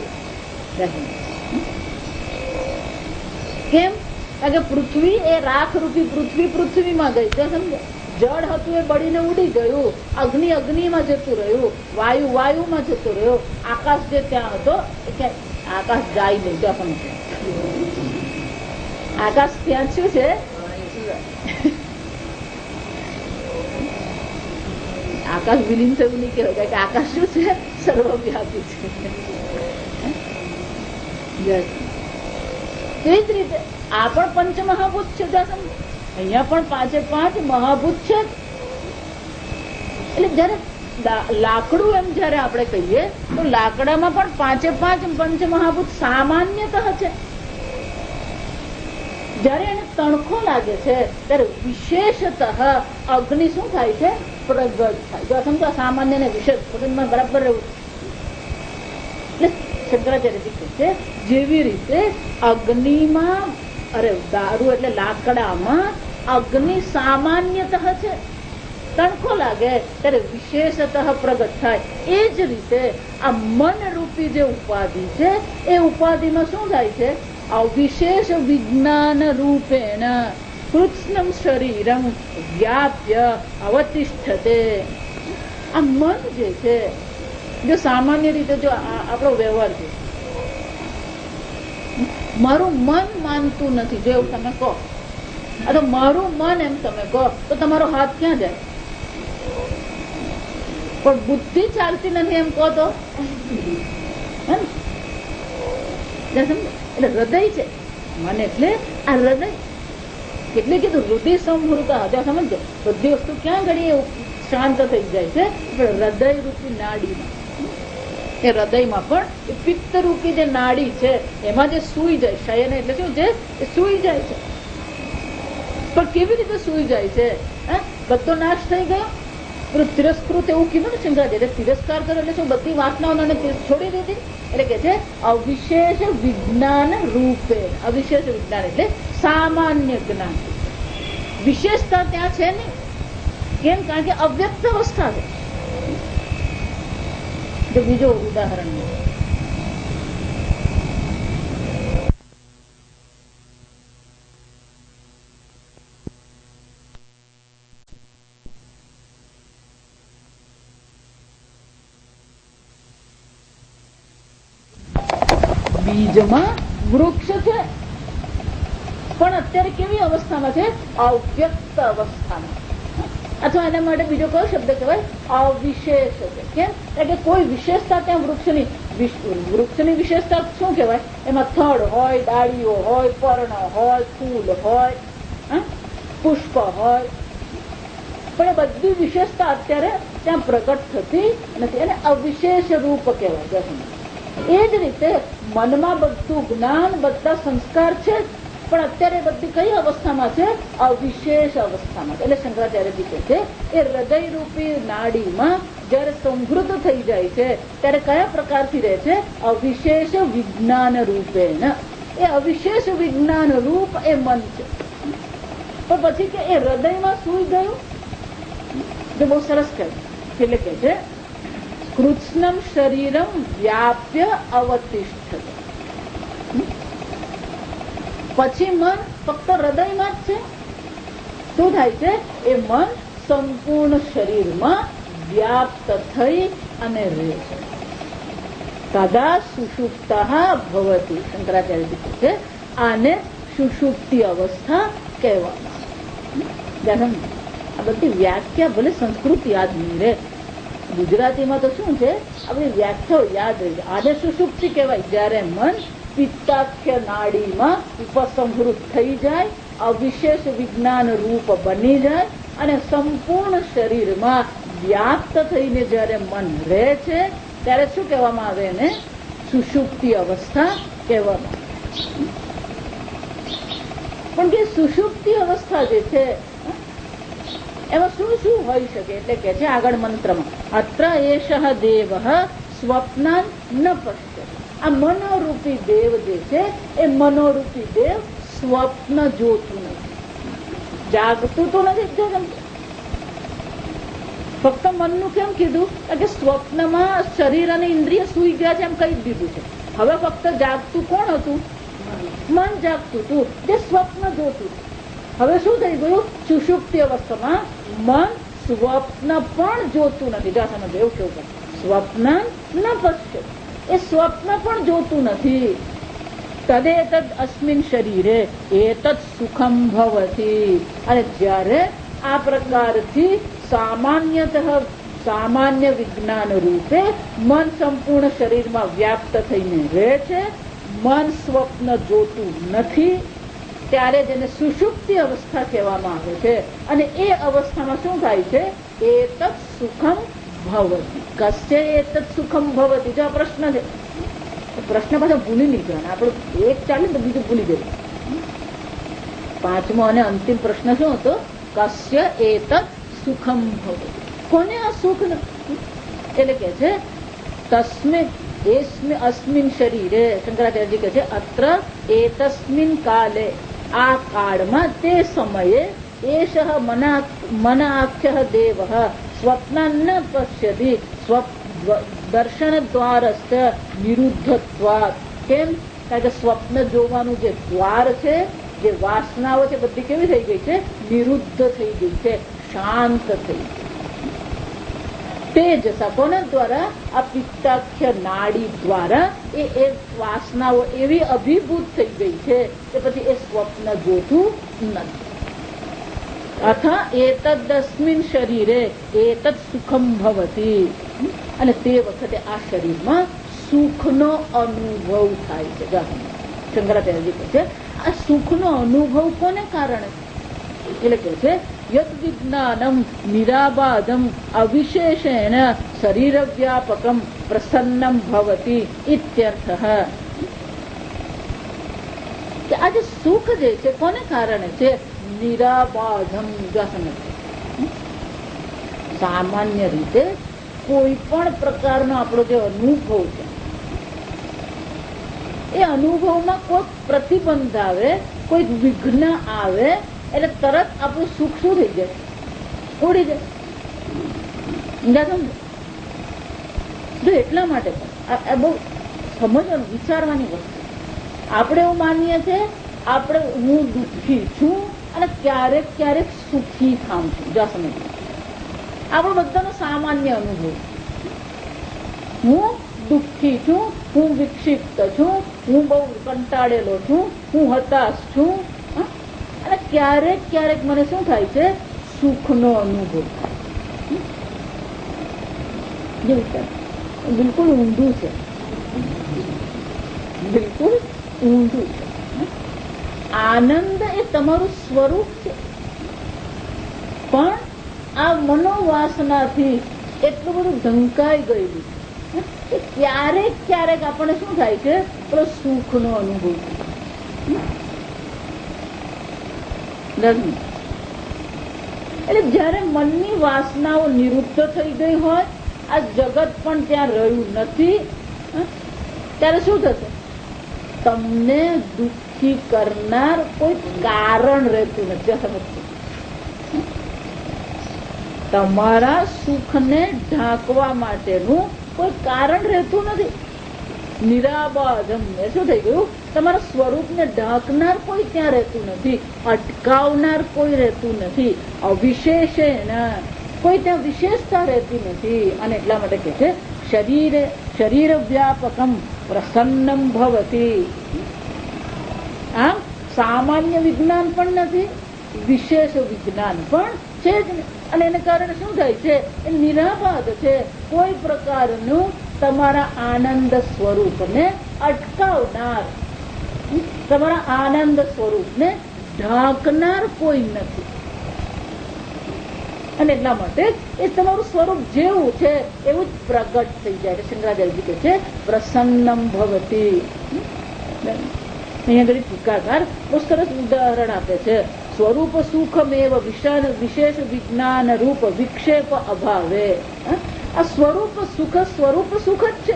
કેમ? કારણ કે પૃથ્વી એ રાખ રૂપી પૃથ્વીમાં ગઈ. સમજો, જળ હતું એ બળીને ઉડી ગયું, અગ્નિ અગ્નિમાં જતું રહ્યું, વાયુ વાયુમાં જતું રહ્યો, આકાશ જે ત્યાં હતો એ આકાશ જાય નહીં. જો સમજો, આકાશ ત્યાં શું છે? આકાશ વિલીન થયું નહીં કહેવાય, કે આકાશ શું છે? સર્વવ્યાપી છે. એ જ રીતે આ પણ પંચમહાભૂત છે. અહીંયા પણ 5 મહાભૂત છે. એટલે જયારે લાકડું એમ જયારે આપણે કહીએ તો લાકડામાં પણ 5 પંચમહાભૂત સામાન્યતઃ છે. જયારે એને તણખો લાગે છે ત્યારે વિશેષતઃ અગ્નિ શું થાય છે? પ્રગટ થાય. જો સમજો સામાન્ય ને વિશેષ બરાબર રહેવું. એટલે શંકરાચાર્ય કહે છે જેવી રીતે અગ્નિમાં, દારૂ એટલે લાકડામાં અગ્નિ સામાન્યતઃ છે, તણખો લાગે ત્યારે વિશેષતઃ પ્રગટ થાય. એ જ રીતે આ મન રૂપી જે ઉપાધિ છે એ ઉપાધિમાં શું થાય છે? અવિશેષ વિજ્ઞાન રૂપેણ કૃત્સ્નમ શરીરમ વ્યાપ્ય અવતિષ્ઠતે. આ મન જે છે, જો સામાન્ય રીતે જો આપણો વ્યવહાર છે, મારું મન માનતું નથી, જો એવું તમે કહો, આ તો મારું મન એમ તમે કહો તો તમારો હાથ ક્યાં જાય? પણ બુદ્ધિ ચાલતી નથી એમ કહો તો એટલે હૃદય છે મન, એટલે આ હૃદય. એટલે કીધું હૃદય સમૃતા. હજુ સમજો, બધી વસ્તુ ક્યાં ઘડી શાંત થઈ જાય છે? હૃદય રૂપી નાડીમાં. એ હૃદયમાં પણ એ પિત્ત રૂપી જે નાડી છે એમાં જે સુઈ જાય, શયન એટલે શું છે? એ સુઈ જાય છે. પણ કેવી રીતે સુઈ જાય છે? બધો નાશ થઈ ગયો. તિરસ્કૃત એવું કીધું ને શંકરાચાર્ય, તિરસ્કાર કર્યો એટલે શું? બધી વાસનાઓને છોડી દીધી. એટલે કે છે અવિશેષ વિજ્ઞાન રૂપે. અવિશેષ વિજ્ઞાન એટલે સામાન્ય જ્ઞાન. વિશેષતા ત્યાં છે નહીં. કેમ? કારણ કે અવ્યક્ત અવસ્થા છે. જો બીજો ઉદાહરણ બીજમાં વૃક્ષ છે, પણ અત્યારે કેવી અવસ્થામાં છે? અવ્યક્ત અવસ્થામાં. અથવા એના માટે બીજો કયો શબ્દ કહેવાય? અવિશેષ છે. કેમ? એટલે કોઈ વિશેષતા ત્યાં વૃક્ષની, વૃક્ષની વિશેષતા શું કહેવાય? એમાં થડ હોય, ડાળીઓ હોય, પર્ણ હોય, ફૂલ હોય, પુષ્પ હોય, પણ એ બધી વિશેષતા અત્યારે ત્યાં પ્રગટ થતી નથી. એને અવિશેષ રૂપ કહેવાય. એ જ રીતે મનમાં બધું જ્ઞાન, બધા સંસ્કાર છે, પણ અત્યારે બધી કઈ અવસ્થામાં છે? અવિશેષ અવસ્થામાં. એટલે શંકરાચાર્યજી કહે છે એ હૃદયરૂપી નાડીમાં જયારે સંવૃત થઈ જાય છે ત્યારે કયા પ્રકારથી રહે છે? અવિશેષ વિજ્ઞાન રૂપે. એ અવિશેષ વિજ્ઞાન રૂપ એ મન છે. પણ પછી કે એ હૃદયમાં સૂઈ ગયું. જે બહુ સરસ કહે એટલે કે છે કૃષ્ણમ શરીરમ વ્યાપ્ય અવતિષ્ઠ. પછી મન ફક્ત હૃદયમાં જ છે. શું થાય છે? એ મન સંપૂર્ણ શરીરમાં વ્યાપ્ત થઈ અને રહે છે. તદા સુષુપ્ત ભવતી. શંકરાચાર્યજી કહે છે આને સુષુપ્તિ અવસ્થા કહેવામાં. આ બધી વ્યાખ્યા ભલે સંસ્કૃત યાદ નહીં રહે, ગુજરાતીમાં તો શું છે આપણી વ્યાખ્યાઓ યાદ રહી જાય. આને સુષુપ્તિ કહેવાય જયારે મન પિત્તાખ્ય નાડીમાં ઉપસંહૃત થઈ જાય, અવિશેષ વિજ્ઞાન રૂપ બની જાય અને સંપૂર્ણ શરીરમાં વ્યાપ્ત થઈને જયારે મન રહે છે ત્યારે શું કહેવામાં આવે? એને સુષુપ્તિ અવસ્થા કહેવામાં. પણ કે સુષુપ્તિ અવસ્થા જે છે એમાં શું શું હોઈ શકે? એટલે કે છે આગળ મંત્રમાં અત્ર એષ દેવ સ્વપ્નાન ન પશ્ય. આ મનોરૂપી દેવ જે છે એ મનોરૂપી દેવ સ્વપ્ન જોતું નથી, જાગતું તો નથી. ફક્ત મનનું કેમ કીધું? કે સ્વપ્નમાં શરીર અને ઇન્દ્રિય સુઈ ગયા છે એમ કહી દીધું છે. હવે ફક્ત જાગતું કોણ હતું? મન જાગતું હતું, જે સ્વપ્ન જોતું. હવે શું થઈ ગયું? સુષુપ્તિ અવસ્થામાં મન સ્વપ્ન પણ જોતું નથી. એવું કેવું? સ્વપ્ન ન પશ્ય. એ સ્વપ્ન પણ જોતું નથી. તદેતદ અસ્મિન શરીરે એતદ સુખમ ભવતી. અને જ્યારે આ પ્રકારથી સામાન્ય વિજ્ઞાન રૂપે મન સંપૂર્ણ શરીરમાં વ્યાપ્ત થઈને રહે છે, મન સ્વપ્ન જોતું નથી, ત્યારે જેને સુષુપ્તિ અવસ્થા કહેવામાં આવે છે. અને એ અવસ્થામાં શું થાય છે? એતદ સુખમ ભવતી. કસ્ય એતદ સુખમ ભવતી? જો આ પ્રશ્ન છે, પ્રશ્ન પાછો ભૂલી નહીં જવાના. આપણું એક ચાલે તો બીજું ભૂલી જવું. પાંચમો અને અંતિમ પ્રશ્ન શું હતો? કસ્ય એતદ સુખમ ભવતી. કોને આ સુખ? એટલે કે છે અસ્મિન શરીરે. શંકરાચાર્યજી કહે છે અત્ર એતસ્મિન કાલે. આ કાળમાં તે સમયે એષ મનાખ્ય દેવ સ્વપ્ન ન પશ્યતિ દર્શન દ્વારસ્થ નિરુદ્ધત્વાत्. કેમ? કારણ કે સ્વપ્ન જોવાનું જે દ્વાર છે, જે વાસનાઓ છે, બધી કેવી થઈ ગઈ છે? નિરુદ્ધ થઈ ગઈ છે, શાંત થઈ ગઈ. તેજ કોના દ્વારા? આ પિત્તાખ્ય નાડી દ્વારા એ વાસનાઓ એવી અભિભૂત થઈ ગઈ છે કે પછી એ સ્વપ્ન જોતું નથી. અથવા એતદસ્મિન શરીરે એતદ સુખમ ભવતી. અને તે વખતે આ શરીરમાં સુખનો અનુભવ થાય છે. શંકરાચાર્યજી કહે છે આ સુખનો અનુભવ કોને કારણે? એટલે કે છે યદ વિજ્ઞાનમ નિરાબાધમ અવિશેષેણ શરીર વ્યાપકમ પ્રસન્નમ ભવતી ઇત્યર્થઃ. કે આ જે સુખ જે છે કોને કારણે છે? નિરાબાધમ. સામાન્ય રીતે કોઈ પણ પ્રકારનો આપણો જે અનુભવ છે એ અનુભવમાં કોઈ પ્રતિબંધ આવે, કોઈ વિઘ્ન આવે એટલે તરત આપણું સુખ શું થઈ જાય? ઉડી જાય. એટલા માટે પણ બહુ સમજવાનું, વિચારવાની વસ્તુ. આપણે એવું માનીએ છીએ આપણે હું દુઃખી છું અને ક્યારેક ક્યારેક સુખી થાઉં છું. જો સમજ આપણો બધાનો સામાન્ય અનુભવ. હું દુઃખી છું, હું વિક્ષિપ્ત છું, હું બહુ કંટાળેલો છું, હું હતાશ છું. અને ક્યારેક ક્યારેક મને શું થાય છે? સુખનો અનુભવ થાય. બિલકુલ ઊંધું છે. બિલકુલ ઊંધું છે. આનંદ એ તમારું સ્વરૂપ છે, પણ આ મનોવાસનાથી એટલું બધું ઢંકાઈ ગયેલું છે કે ક્યારેક ક્યારેક આપણને શું થાય છે, પેલો સુખનો અનુભવ થાય. એટલે જયારે મનની વાસનાઓ નિરુદ્ધ થઈ ગઈ હોય, આ જગત પણ ત્યાં રહ્યું નથી, ત્યારે શું થશે? તમને દુઃખી કરનાર કોઈ કારણ રહેતું નથી. સમજતું? તમારા સુખને ઢાંકવા માટેનું કોઈ કારણ રહેતું નથી. નિરાબાધમ એ શું થઈ ગયું? તમારા સ્વરૂપને ઢાંકનાર કોઈ ત્યાં રહેતું નથી, અટકાવનાર કોઈ રહેતું નથી, અવિશેષેણ કોઈ ત્યાં વિશેષતા રહેતી નથી. અને એટલા માટે કહે છે શરીર વ્યાપકમ પ્રસન્નમ ભવતી. આમ સામાન્ય વિજ્ઞાન પણ નથી, વિશેષ વિજ્ઞાન પણ છે જ નહીં. અને એને કારણે શું થાય છે? એ નિરાબાધ છે. કોઈ પ્રકારનું તમારા આનંદ સ્વરૂપને અટકાવનાર, તમારા આનંદ સ્વરૂપને ઢાંકનાર કોઈ નથી. અને એટલા માટે એ તમારું સ્વરૂપ જેવું છે એવું જ પ્રગટ થઈ જાય. શંકરાચાર્યજી કહે છે પ્રસન્નમ ભવતી. અહીંયા ઘડી ટીકાકાર બહુ સરસ ઉદાહરણ આપે છે. સ્વરૂપ સુખમેવ વિશેષ વિજ્ઞાન રૂપ વિક્ષેપ અભાવે. આ સ્વરૂપ સુખ જ છે,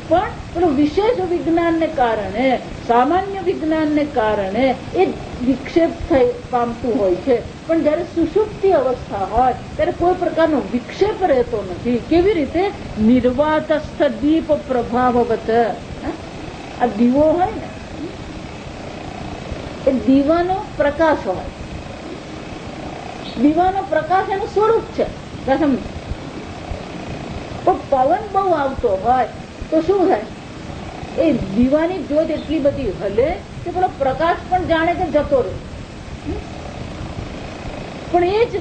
પણ પેલું વિશેષ વિજ્ઞાનને કારણે, સામાન્ય વિજ્ઞાનને કારણે એ વિક્ષેપ પામતું હોય છે. પણ જયારે સુષુપ્તિ અવસ્થા હોય ત્યારે કોઈ પ્રકારનો વિક્ષેપ રહેતો નથી. કેવી રીતે? નિર્વાતસ્થ દીપ પ્રભાવવત. આ દીવો હોય ને, એ દીવાનો પ્રકાશ હોય. દીવાનો પ્રકાશ એનું સ્વરૂપ છે. પણ પવન બહુ આવતો હોય તો શું થાય? એ દીવાની જ્યોત એટલી બધી હલે કે પેલો પ્રકાશ પણ જાણે કે જતો રહે. પણ એ જ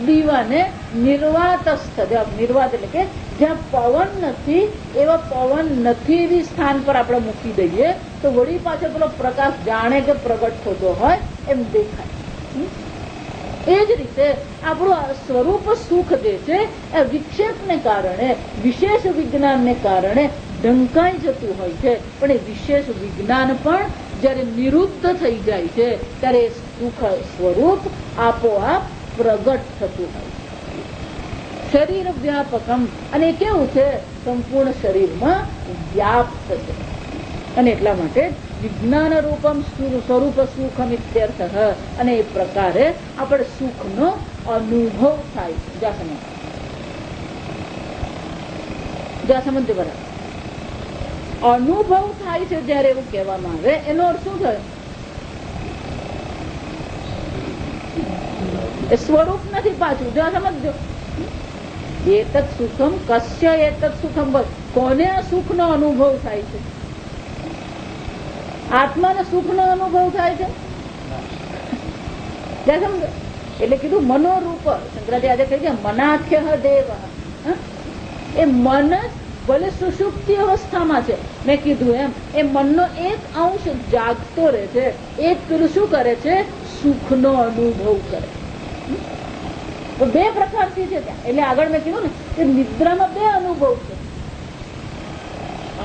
દીવાને નિર્વાતસ્થ, નિર્વાત એટલે કે જ્યાં પવન નથી, એવા પવન નથી એવી સ્થાન પર આપણે મૂકી દઈએ તો વળી પાછળ પેલો પ્રકાશ જાણે કે પ્રગટ થતો હોય એમ દેખાય. એ જ રીતે આપણું સ્વરૂપ સુખ જે છે એ વિક્ષેપને કારણે, વિશેષ વિજ્ઞાનને કારણે ઢંકાઈ જતું હોય છે. પણ એ વિશેષ વિજ્ઞાન પણ જયારે નિરુદ્ધ થઈ જાય છે ત્યારે સુખ સ્વરૂપ આપોઆપ પ્રગટ થતું હોય. શરીર વ્યાપકમ, અને કેવું છે? સંપૂર્ણ શરીરમાં વ્યાપ્ત છે. અને એટલા માટે વિજ્ઞાન રૂપમ સ્વરૂપ સુખમ ઇત્યર્થ. અને એ પ્રકારે આપણે સુખનો અનુભવ થાય છે. જ્યાં સમજ બરાબર અનુભવ થાય છે જયારે એવું કહેવામાં આવે, એનો અર્થ શું થાય? એ સ્વરૂપ નથી પાછું. જો સમજો, એતત સુખમ કસ્ય એતત સુખમ. કોને આ સુખનો અનુભવ થાય છે? આત્માને સુખનો અનુભવ થાય છે. સમજો એટલે કીધું મનોરૂપ. શંકરાચાર્ય કહે છે મનાખ્ય દેવ. એ મન ભલે સુષુપ્તિ અવસ્થામાં છે, મેં કીધું એમ એ મનનો એક અંશ જાગતો રહે છે, એક પેલું શું કરે છે? સુખનો અનુભવ કરે. બે પ્રકારથી છે ત્યાં. એટલે આગળ મેં કીધું ને કે નિદ્રામાં બે અનુભવ છે.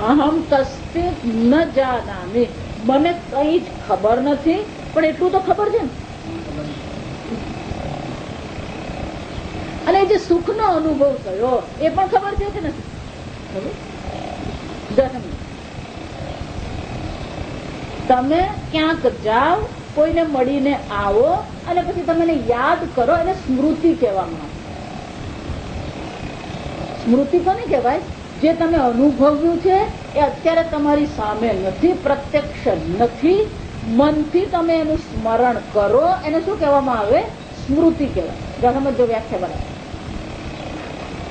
અહમ કસ્તિત ન જાનામિ, મને કઈ જ ખબર નથી, પણ એટલું તો ખબર છે ને. અને જે સુખનો અનુભવ થયો એ પણ ખબર છે કે નથી? તમે ક્યાંક જાઓ, કોઈને મળીને આવો અને પછી તમે યાદ કરો, એને સ્મૃતિ કહેવામાં આવે. સ્મૃતિ કોને કહેવાય? જે તમે અનુભવ્યું છે એ અત્યારે તમારી સામે નથી, પ્રત્યક્ષ નથી, મનથી તમે એનું સ્મરણ કરો, એને શું કહેવામાં આવે? સ્મૃતિ કહેવાય. સમજો વ્યાખ્યા બરાબર.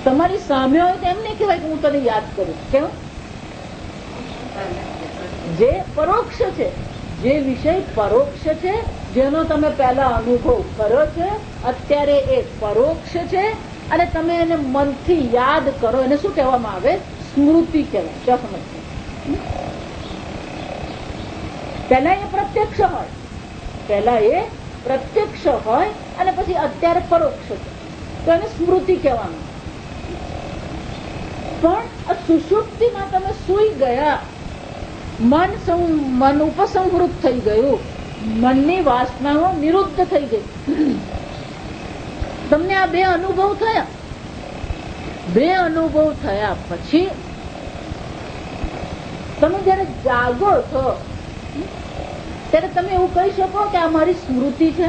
તમારી સામે હોય તો એમ નહીં કહેવાય કે હું તને યાદ કરું. કેમ? જે પરોક્ષ છે, જે વિષય પરોક્ષ છે, જેનો તમે પહેલા અનુભવ કર્યો છે, અત્યારે એ પરોક્ષ છે અને તમે એને મનથી યાદ કરો, એને શું કહેવામાં આવે? સ્મૃતિ કહેવાય. પહેલા એ પ્રત્યક્ષ હોય, પહેલા એ પ્રત્યક્ષ હોય અને પછી અત્યારે પરોક્ષ છે, તો એને સ્મૃતિ કહેવાનું. પણ આ સુષુપ્તિમાં તમે સૂઈ ગયા, મન ઉપસંહૃત થઈ ગયું, મનની વાસનાઓ નિરુદ્ધ થઈ ગઈ, તમને આ બે અનુભવ થયા. બે અનુભવ થયા પછી તમે જયારે જાગો છો ત્યારે તમે એવું કહી શકો કે આ મારી સ્મૃતિ છે?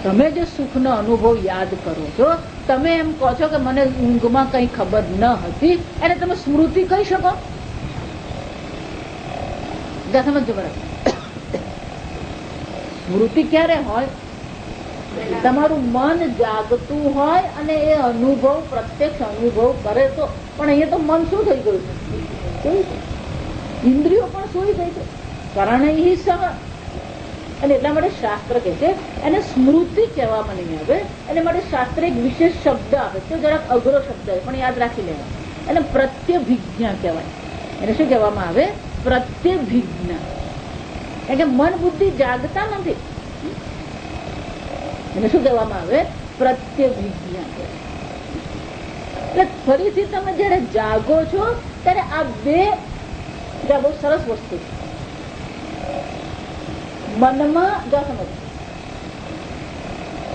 તમે જે સુખનો અનુભવ યાદ કરો છો, તમે એમ કહો છો કે મને ઊંઘમાં કઈ ખબર ન હતી, એને તમે સ્મૃતિ કહી શકો? સમજો બરાબર. સ્મૃતિ ક્યારે હોય? તમારું મન જાગતું હોય અને એ અનુભવ પ્રત્યક્ષ અનુભવ કરે તો. પણ અહીંયા તો મન શું થઈ ગયું છે? ઇન્દ્રિયો પણ સૂઈ ગઈ છે. કારણ સહ. અને એટલા માટે શાસ્ત્ર કહે છે એને સ્મૃતિ કહેવામાં નહીં આવે. એને માટે શાસ્ત્ર એક વિશેષ શબ્દ આવે છે, જરાક અઘરો શબ્દ પણ યાદ રાખી લેવા. એને પ્રત્યભિજ્ઞા કહેવાય. એને શું કહેવામાં આવે? પ્રત્યભિજ્ઞા. કારણ કે મન બુદ્ધિ જાગતા નથી. એને શું કહેવામાં આવે? પ્રત્યભિજ્ઞા. એટલે ફરીથી તમે જયારે જાગો છો ત્યારે આ બે બહુ સરસ વસ્તુ છે. મનમાં સમજ,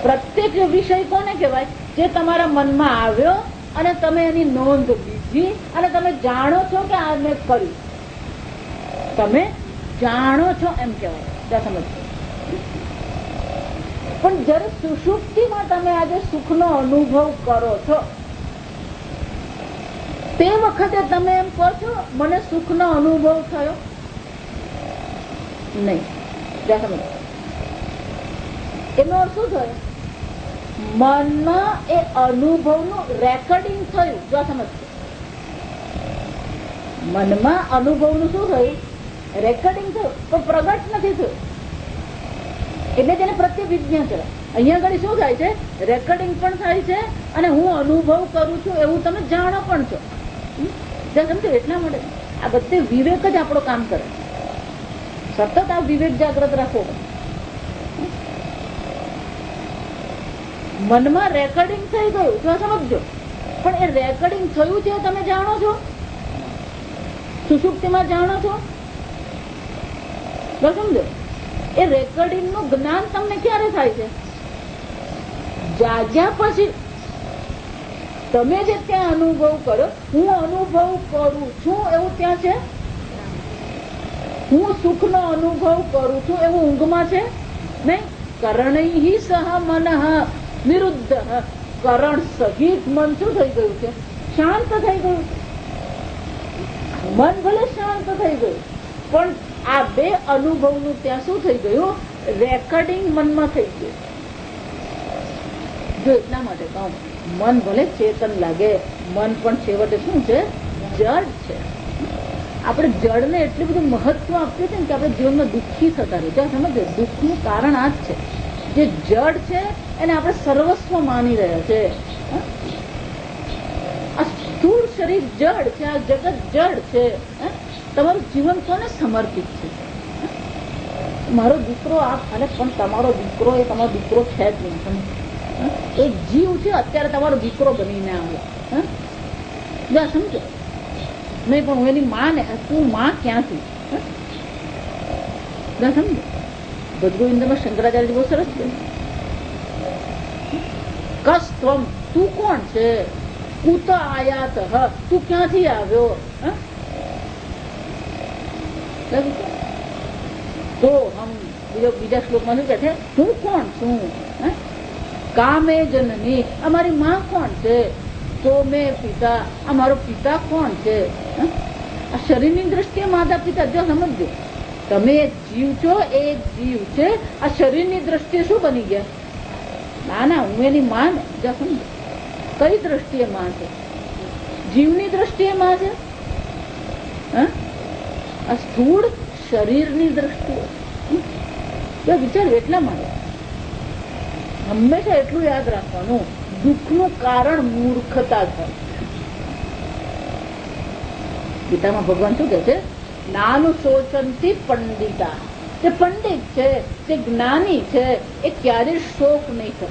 પ્રત્યેક વિષય કોને કહેવાય? જે તમારા મનમાં આવ્યો અને તમે એની નોંધ લીધી અને તમે જાણો છો કે આ મેં કર્યું. તમે જાણો છો એમ કહેવાય. સમજ. પણ જયારે સુષુપ્તિમાં તમે આજે સુખનો અનુભવ કરો છો તે વખતે તમે એમ કહો છો મને સુખનો અનુભવ થયો નહીં. એનો અર્થ શું થયો? મનમાં એ અનુભવનું રેકોર્ડિંગ થયું. જો સમજ, મનમાં અનુભવનું શું થયું? રેકોર્ડિંગ થયું, પણ પ્રગટ નથી થયું. એટલે તેને પ્રત્યભિજ્ઞા કહેવાય. અહીંયા આગળ શું થાય છે? રેકોર્ડિંગ પણ થાય છે અને હું અનુભવ કરું છું એવું તમે જાણો પણ છો. સમજો. એટલા માટે આ બધે વિવેક જ આપણો કામ કરે. સતત આ વિવેક જાગ્રત રાખો. મનમાં રેકોર્ડિંગ થઈ ગયું તો સમજો, પણ એ રેકોર્ડિંગ થયું છે તમે જાણો છો? સુષુપ્તિમાં જાણો છો? સમજો. એ રેકોર્ડિંગ નું જ્ઞાન તમને ક્યારે થાય છે? જાગ્યા પછી. તમે જે ત્યાં અનુભવ કરો, હું અનુભવ કરું છું એવું ત્યાં છે? હું સુખનો અનુભવ કરું છું એવું ઊંઘમાં છે નહીં. કરણૈ સહ મનઃ નિરુદ્ધ. કરણ સહિત મન શું થઈ ગયું છે? શાંત થઈ ગયું. મન ભલે શાંત થઈ ગયું પણ આ બે અનુભવનું ત્યાં શું થઈ ગયું? રેકોર્ડિંગ મનમાં થઈ ગયું. જો એટલા માટે કહું, મન ભલે ચેતન લાગે, મન પણ છેવટે શું છે? જડ છે. આપણે જળને એટલું બધું મહત્વ આપ્યું છે ને કે આપણે જીવનમાં દુઃખી થતા રહીએ. સમજો, દુઃખનું કારણ આ જ છે. જે જડ છે એને આપણે સર્વસ્વ માની રહ્યા છે. આ સ્થૂળ શરીર જડ છે, આ જગત જડ છે. તમારું જીવન કોને સમર્પિત છે? મારો દીકરો આ અને પણ તમારો દીકરો એ તમારો દીકરો છે જ નહીં. એક જીવ છે અત્યારે તમારો દીકરો બનીને આવ્યો. સમજો નહીં, પણ હું એની માં ને તું માં ક્યાંથી? સમજો. ભદ્રગોવિંદમાં શંકરાચાર્ય બહુ સરસ છે. કસ્ત્વમ, તું કોણ છે? કુત આયાત, તું ક્યાંથી આવ્યો? તો હમ બીજા શ્લોકમાં શું કે છે? હું કોણ છું? કામે જનની, અમારી માં કોણ છે? તો મેં પિતા, અમારો પિતા કોણ છે? આ શરીરની દ્રષ્ટિએ માતા પિતા. જો સમજો, તમે એક જીવ છો, એ એક જીવ છે. આ શરીરની દ્રષ્ટિએ શું બની ગયા? ના ના, હું એની માં ને. જો સમજો, કઈ દ્રષ્ટિએ માં છે? જીવની દ્રષ્ટિએ માં છે. આ સ્થૂળ શરીરની દ્રષ્ટિએ વિચાર. એટલા માટે હંમેશા એટલું યાદ રાખવાનું, દુઃખનું કારણ મૂર્ખતા થાય. ગીતામાં ભગવાન શું કહે છે? નાનું શોચંતી પંડિતા. જે પંડિત છે, જે જ્ઞાની છે, એ ક્યારેય શોક નહીં કરે.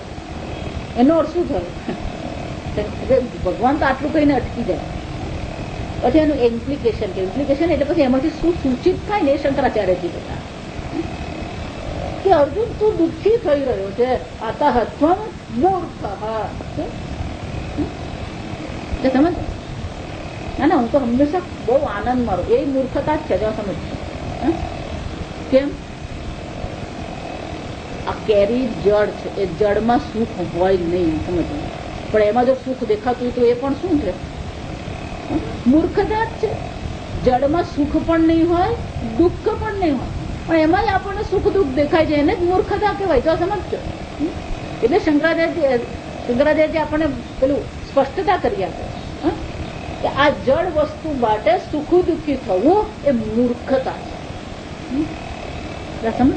એનો અર્થ શું થયો? ભગવાન તો આટલું કહીને અટકી જાય. પછી એનું ઇમ્પ્લિકેશન કે ઇમ્પ્લિકેશન એટલે પછી એમાંથી શું સૂચિત થાય ને એ શંકરાચાર્યજી બધા કે અર્જુન તું દુઃખી થઈ રહ્યો છે, અતઃ મૂર્ખ. સમજ? ના હું તો હંમેશા બહુ આનંદ મારો એ મૂર્ખતા જ છે. જો સમજ કેમ? આ કેરી જળ છે, એ જળમાં સુખ હોય નહીં, સમજ? પણ એમાં જો સુખ દેખાતું તો એ પણ શું છે? મૂર્ખતા જ છે. જળમાં સુખ પણ નહીં હોય, દુઃખ પણ નહીં હોય, પણ એમાં જ આપણને સુખ દુઃખ દેખાય છે, એને જ મૂર્ખતા કહેવાય. તો સમજજો. એટલે શંકરાચાર્યજી આપણને પેલું સ્પષ્ટતા કરી આપે કે આ જળ વસ્તુ માટે સુખ દુઃખી થવું એ મૂર્ખતા છે. સમજ?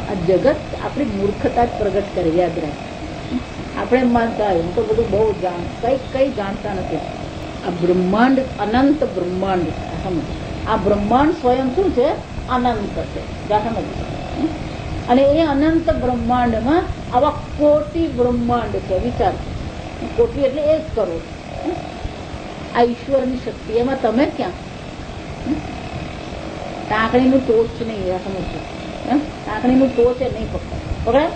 આ જગત આપણી મૂર્ખતા જ પ્રગટ કરે. યાદ રાખ. આપણે માનતા હોય હું તો બધું બહુ કઈ જાણતા નથી. આ બ્રહ્માંડ અનંત બ્રહ્માંડ. સમજ? આ બ્રહ્માંડ સ્વયં શું છે? અનંત છે. સમજ? અને એ અનંત બ્રહ્માંડમાં આવા કોટી બ્રહ્માંડ છે. વિચાર, કોટી એટલે 1 કરોડ. આ ઈશ્વરની શક્તિ, એમાં તમે ક્યાં? ટાંકણીનું ટોચ નહીં. સમજો? ટાંકણીનું ટોચ એ નહીં પકડાય.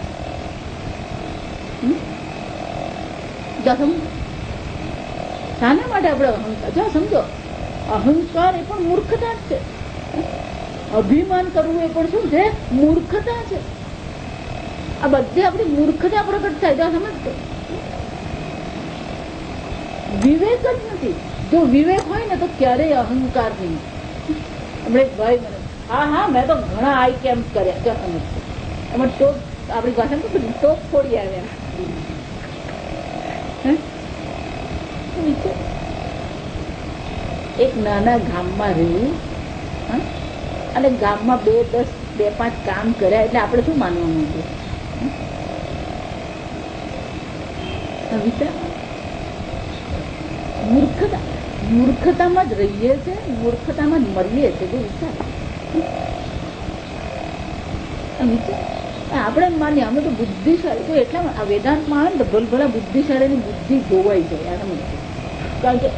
શાના માટે આપણે અહંકાર? જો સમજો, અહંકાર એ પણ મૂર્ખતા જ છે. અભિમાન કરવું એ પણ શું છે? મૂર્ખતા છે. આ બધે આપણી મૂર્ખતા પ્રગટ થાય. સમજતો? વિવેક જ નથી. જો વિવેક હોય ને તો ક્યારેય અહંકાર નહીં. હમણાં એક ભાઈ મને હા મેં તો ઘણા આઈ કેમ્પ કર્યા. જો સમજતો? એમાં ટોપ આપણી ભાષામાં તો ટોપ ફોડી આવ્યા. એક નાના ગામમાં રહ્યું અને ગામમાં 2-5 કામ કર્યા એટલે આપણે શું માનવાનું હતું? મૂર્ખતામાં જ રહીએ છે, મૂર્ખતામાં જ મરીએ છે. જો વિચાર આપણે માનીએ અમે તો બુદ્ધિશાળી. તો એટલા આ વેદાંતમાં આવે ને તો ભલભલા બુદ્ધિશાળીની બુદ્ધિ જોવાઈ જાય. કારણ કે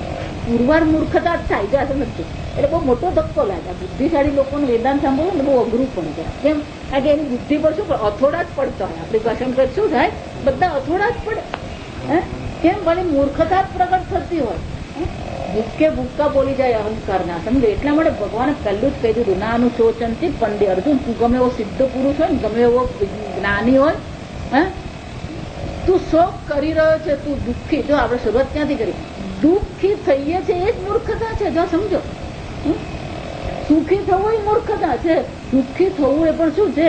પુરવાર મૂર્ખતા જ થાય. જા સમજતું? એટલે બહુ મોટો ધક્કો લાગે. બુદ્ધિશાળી લોકોનું વેદાંત સાંભળવું ને બહુ અઘરું પણ છે. કેમ? કારણ કે એની બુદ્ધિ પર શું અથોડા જ પડતા હોય. આપણી ભાષામાં શું થાય? બધા અથોડા જ પડે. કેમ? ભલે મૂર્ખતા જ પ્રગટ થતી હોય. ભૂક્કે ભૂક્કા બોલી જાય અહંકાર ના. સમજો? એટલા માટે ભગવાને પહેલું જ કહી દીધું નાનું શોચનથી પંડિત. અર્જુન તું ગમે એવો સિદ્ધ પુરુષ હોય ને, ગમે એવો જ્ઞાની હોય, તું શોક કરી રહ્યો છે, તું દુઃખી. જો આપણે શરૂઆત ક્યાંથી કરી? દુઃખી થઈએ છે એ જ મૂર્ખતા છે. જો સમજો? સુખી થવું એ મૂર્ખતા છે. દુઃખી થવું એ પણ શું છે?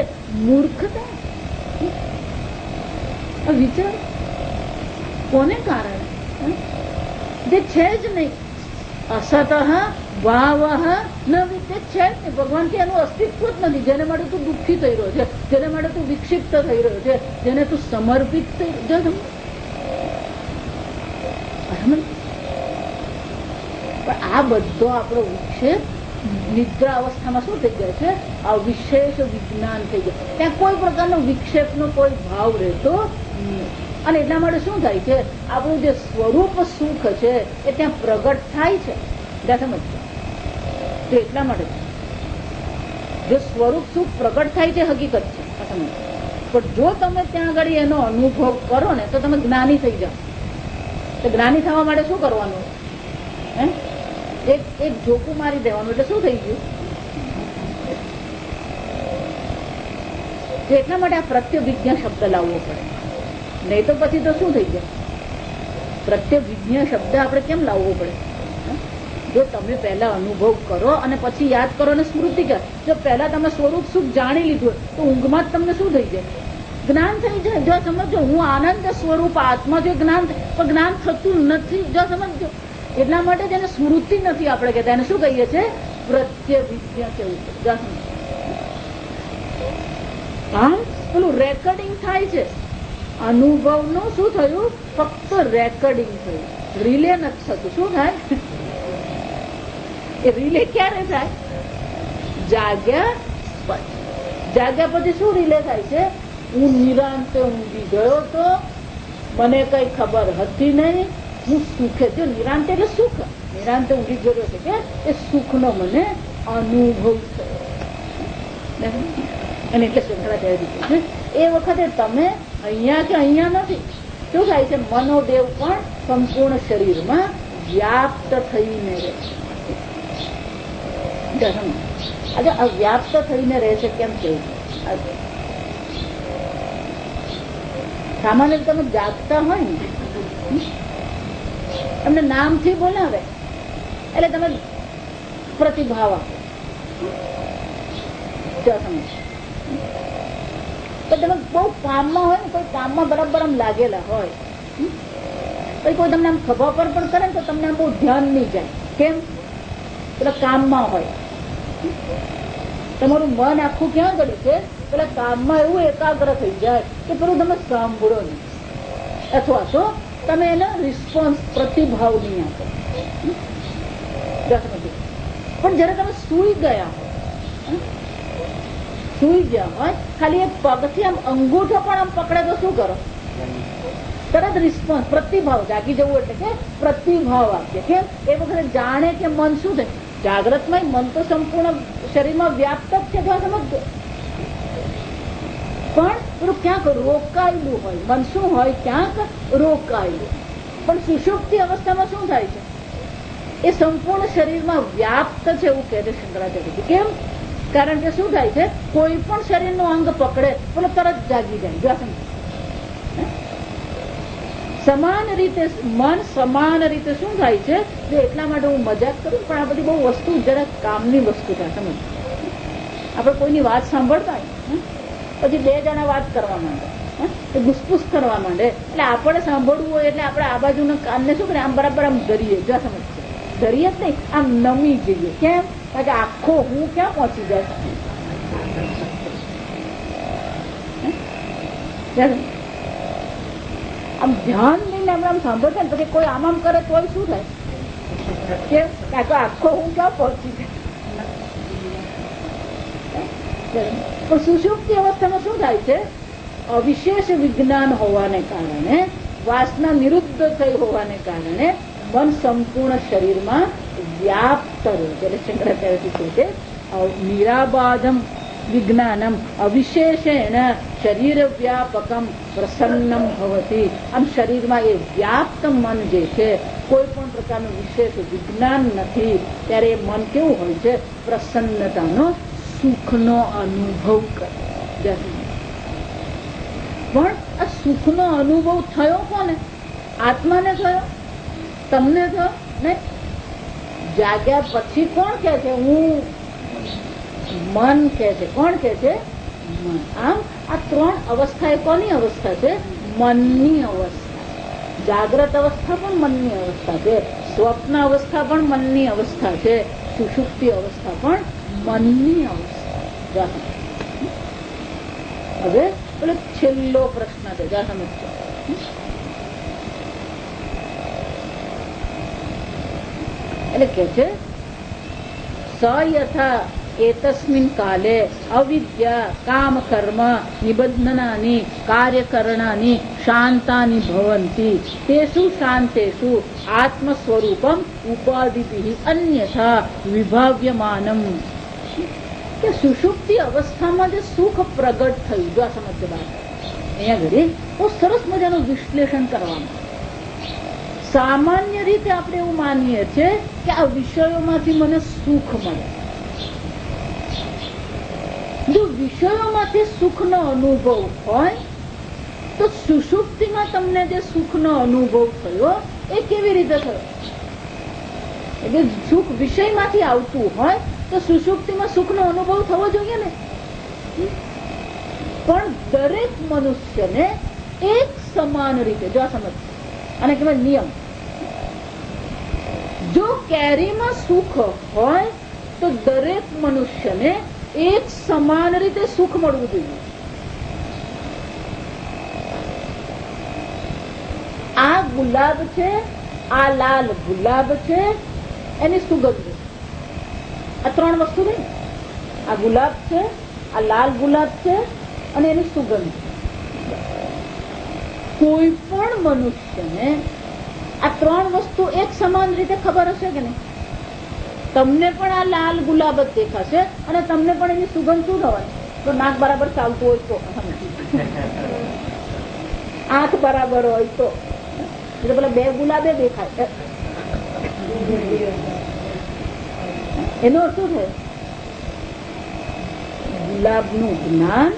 મૂર્ખતા. વિચાર કોને કારણે? જે છે જ નહીં. અસત ભાવ ન વિદ્ય છે જ નહીં. ભગવાન કે એનું અસ્તિત્વ જ નથી. જેને માટે તું દુઃખી થઈ રહ્યો છે, જેને માટે તું વિક્ષિપ્ત થઈ રહ્યો છે, જેને તું સમર્પિત થઈ રહ્યો. પણ આ બધો આપણો વિક્ષેપ નિદ્રા અવસ્થામાં શું થઈ જાય છે? આ વિશેષ વિજ્ઞાન થઈ જાય. ત્યાં કોઈ પ્રકારનો વિક્ષેપનો કોઈ ભાવ રહેતો નહીં. અને એટલા માટે શું થાય છે? આપણું જે સ્વરૂપ સુખ છે એ ત્યાં પ્રગટ થાય છે. સમજ? તો એટલા માટે જો સ્વરૂપ સુખ પ્રગટ થાય છે હકીકત છે. સમજ? પણ જો તમે ત્યાં આગળ એનો અનુભવ કરો ને તો તમે જ્ઞાની થઈ જાઓ. તો જ્ઞાની થવા માટે શું કરવાનું? એક જોકું મારી દેવાનું એટલે શું થઈ ગયું? એટલા માટે આ પ્રત્યવિજ્ઞા શબ્દ લાવવો પડે. નહીં તો પછી તો શું થઈ જાય? પ્રત્યવિજ્ઞા શબ્દ આપણે કેમ લાવવો પડે? જો તમે પહેલા અનુભવ કરો અને પછી યાદ કરો અને સ્મૃતિ કરો. જો પહેલા તમે સ્વરૂપ સુખ જાણી લીધું તો ઊંઘમાં જ તમને શું થઈ જાય? જ્ઞાન થઈ જાય. જો સમજો હું આનંદ સ્વરૂપ આત્મા જો જ્ઞાન, પણ જ્ઞાન થતું નથી. જો સમજો? એટલા માટે જેને સ્મૃતિ નથી આપણે કહેતા, એને શું કહીએ છીએ? પ્રત્યવિજ્ઞા કહેવું છે. પેલું રેકોર્ડિંગ થાય છે. અનુભવનું શું થયું? ફક્ત રેકોર્ડિંગ થયું, રિલે નથી થતું. શું થાય? એ રિલે ક્યારે થાય? જાગ્યા પછી શું રિલે થાય છે? હું નિરાંતે ઊંઘી ગયો તો, મને કઈ ખબર હતી નહીં, હું સુખે. જો નિરાંત એટલે સુખ, નિરાંતે ઊંઘી ગયો છે કે એ સુખનો મને અનુભવ થયો. અને એટલે શંકરાચાર્ય છે એ વખતે તમે અહીંયા કે અહીંયા નથી. શું થાય છે? મનોદેવ પણ સંપૂર્ણ શરીરમાં વ્યાપ્ત થઈને રહે છે. આજે અવ્યાપ્ત થઈને રહે છે. કેમ કેવું? સામાન્ય તમે જાગતા હોય ને, તમને નામથી બોલાવે એટલે તમે પ્રતિભાવ આપો. તમે બહુ કામમાં હોય ને, કોઈ કામમાં બરાબર આમ લાગેલા હોય, કોઈ તમને આમ ખભા પર પણ કરે ને તો તમને આમ બહુ ધ્યાન નહીં જાય. કેમ? પેલા કામમાં હોય. તમારું મન આખું ક્યાં ગયું છે? પેલા કામમાં એવું એકાગ્ર થઈ જાય કે પેલું તમે સાંભળો નહીં, અથવા તો તમે એને રિસ્પોન્સ પ્રતિભાવ નહીં આપો. પણ જયારે તમે સુઈ ગયા હોય, ખાલી એક પગથી આમ અંગૂઠો પણ આમ પકડે તો શું કરો? તરત રિસ્પોન્સ, પ્રતિભાવ. જાગી જવું એટલે કે પ્રતિભાવ આપીએ. કેમ? એ વખતે જાણે કે મન શું થાય. જાગ્રતમાં મન તો સંપૂર્ણ શરીરમાં વ્યાપ્ત જ છે, સમજજો. પણ પેલું ક્યાંક રોકાયેલું હોય. મન શું હોય? ક્યાંક રોકાયેલું. પણ સુષુપ્તિ અવસ્થામાં શું થાય છે? એ સંપૂર્ણ શરીરમાં વ્યાપ્ત છે એવું કહે છે શંકરાચાર્ય. કેમ? કારણ કે શું થાય છે? કોઈ પણ શરીરનું અંગ પકડે પેલો તરત જાગી જાય. સમાન રીતે મન સમાન રીતે શું થાય છે? એટલા માટે હું મજાક કરું, પણ આ બધી બહુ વસ્તુ જરા કામની વસ્તુ થાય. સમજ, આપણે કોઈની વાત સાંભળતા હોય, પછી બે જણા વાત કરવા માંડે, ગુસપુસ કરવા માંડે, એટલે આપણે સાંભળવું હોય એટલે આપણે આ બાજુના કાનને શું કરે? આમ બરાબર આમ ધરીએ. જો સમજ, ધરીએ જ નહીં, આમ નમી જઈએ. કેમ? કારણ કે આખો હું ક્યાં પહોંચી જાય. આમ ધ્યાન લઈને આમ સાંભળશે ને પછી કોઈ આમ કરે તો શું થાય? કેમ? કારણ કે આખો હું ક્યાં પહોંચી જાય. પણ સુષુપ્તિ અવસ્થામાં શું થાય છે? અવિશેષ વિજ્ઞાન હોવાને કારણે, વાસના નિરુદ્ધ થઈ હોવાને કારણે મન સંપૂર્ણ શરીરમાં વ્યાપ્ત રહે છે. એટલે શંકરાચાર્ય કહે છે નિરાબાધમ વિજ્ઞાનમ અવિશેષેણ શરીર વ્યાપકમ પ્રસન્નમ ભવતી. આમ શરીરમાં એ વ્યાપ્ત મન જે છે, કોઈ પણ પ્રકારનું વિશેષ વિજ્ઞાન નથી, ત્યારે એ મન કેવું હોય છે? પ્રસન્નતાનો, સુખનો અનુભવ કરે. પણ આ સુખનો અનુભવ થયો કોને? આત્માને થયો? તમને થયો ને? જાગ્યા પછી કોણ કે છે? હું. મન કે છે. કોણ કે છે? મન. આમ આ ત્રણ અવસ્થા એ કોની અવસ્થા છે? મનની અવસ્થા. જાગ્રત અવસ્થા પણ મનની અવસ્થા છે, સ્વપ્ન અવસ્થા પણ મનની અવસ્થા છે, સુષુપ્તિ અવસ્થા પણ મનની અવસ્થા. હવે પેલો છેલ્લો પ્રશ્ન છે, જા સમજજો. એટલે કે છે સ યથા એતસ્મિન કાલે અવિદ્યા કામ કર્મ નિબંધનાની કાર્યકરણાની શાંતાની ભવંતી તેષુ શાંતેષુ આત્મ સ્વરૂપમ ઉપાધિભિ અન્યથા વિભાવ્યમાનમ. કે સુષુપ્તિ અવસ્થામાં જે સુખ પ્રગટ થયું, જો આ સમજ્ય બાદ અહીંયા ઘડી બહુ સરસ મજાનું વિશ્લેષણ કરવામાં. સામાન્ય રીતે આપણે એવું માનીએ છીએ કે આ વિષયોમાંથી મને સુખ મળે. જો વિષયોમાંથી સુખનો અનુભવ હોય તો સુષુપ્તિમાં તમને જે સુખનો અનુભવ થયો એ કેવી રીતે થયો? એટલે સુખ વિષયમાંથી આવતું હોય તો સુષુપ્તિમાં સુખનો અનુભવ થવો જોઈએ ને. પણ દરેક મનુષ્યને એક સમાન રીતે, જો આ સમજ, અને કહેવાય નિયમ. જો કેરીમાં સુખ હોય તો દરેક મનુષ્યને એક સમાન રીતે સુખ મળવું જોઈએ. ગુલાબ છે, આ લાલ ગુલાબ છે, એની સુગંધ. આ ત્રણ વસ્તુ નહીં. આ ગુલાબ છે, આ લાલ ગુલાબ છે અને એની સુગંધ. કોઈ પણ મનુષ્યને આ ત્રણ વસ્તુ એક સમાન રીતે ખબર હશે કે નહીં? તમને પણ આ લાલ ગુલાબ જ દેખાશે અને તમને પણ એની સુગંધ શું હોય? તો નાક બરાબર ચાલતું હોય તો, આંખ બરાબર હોય તો, એટલે પેલા બે ગુલાબે દેખાય. એનો અર્થ શું થાય? ગુલાબનું જ્ઞાન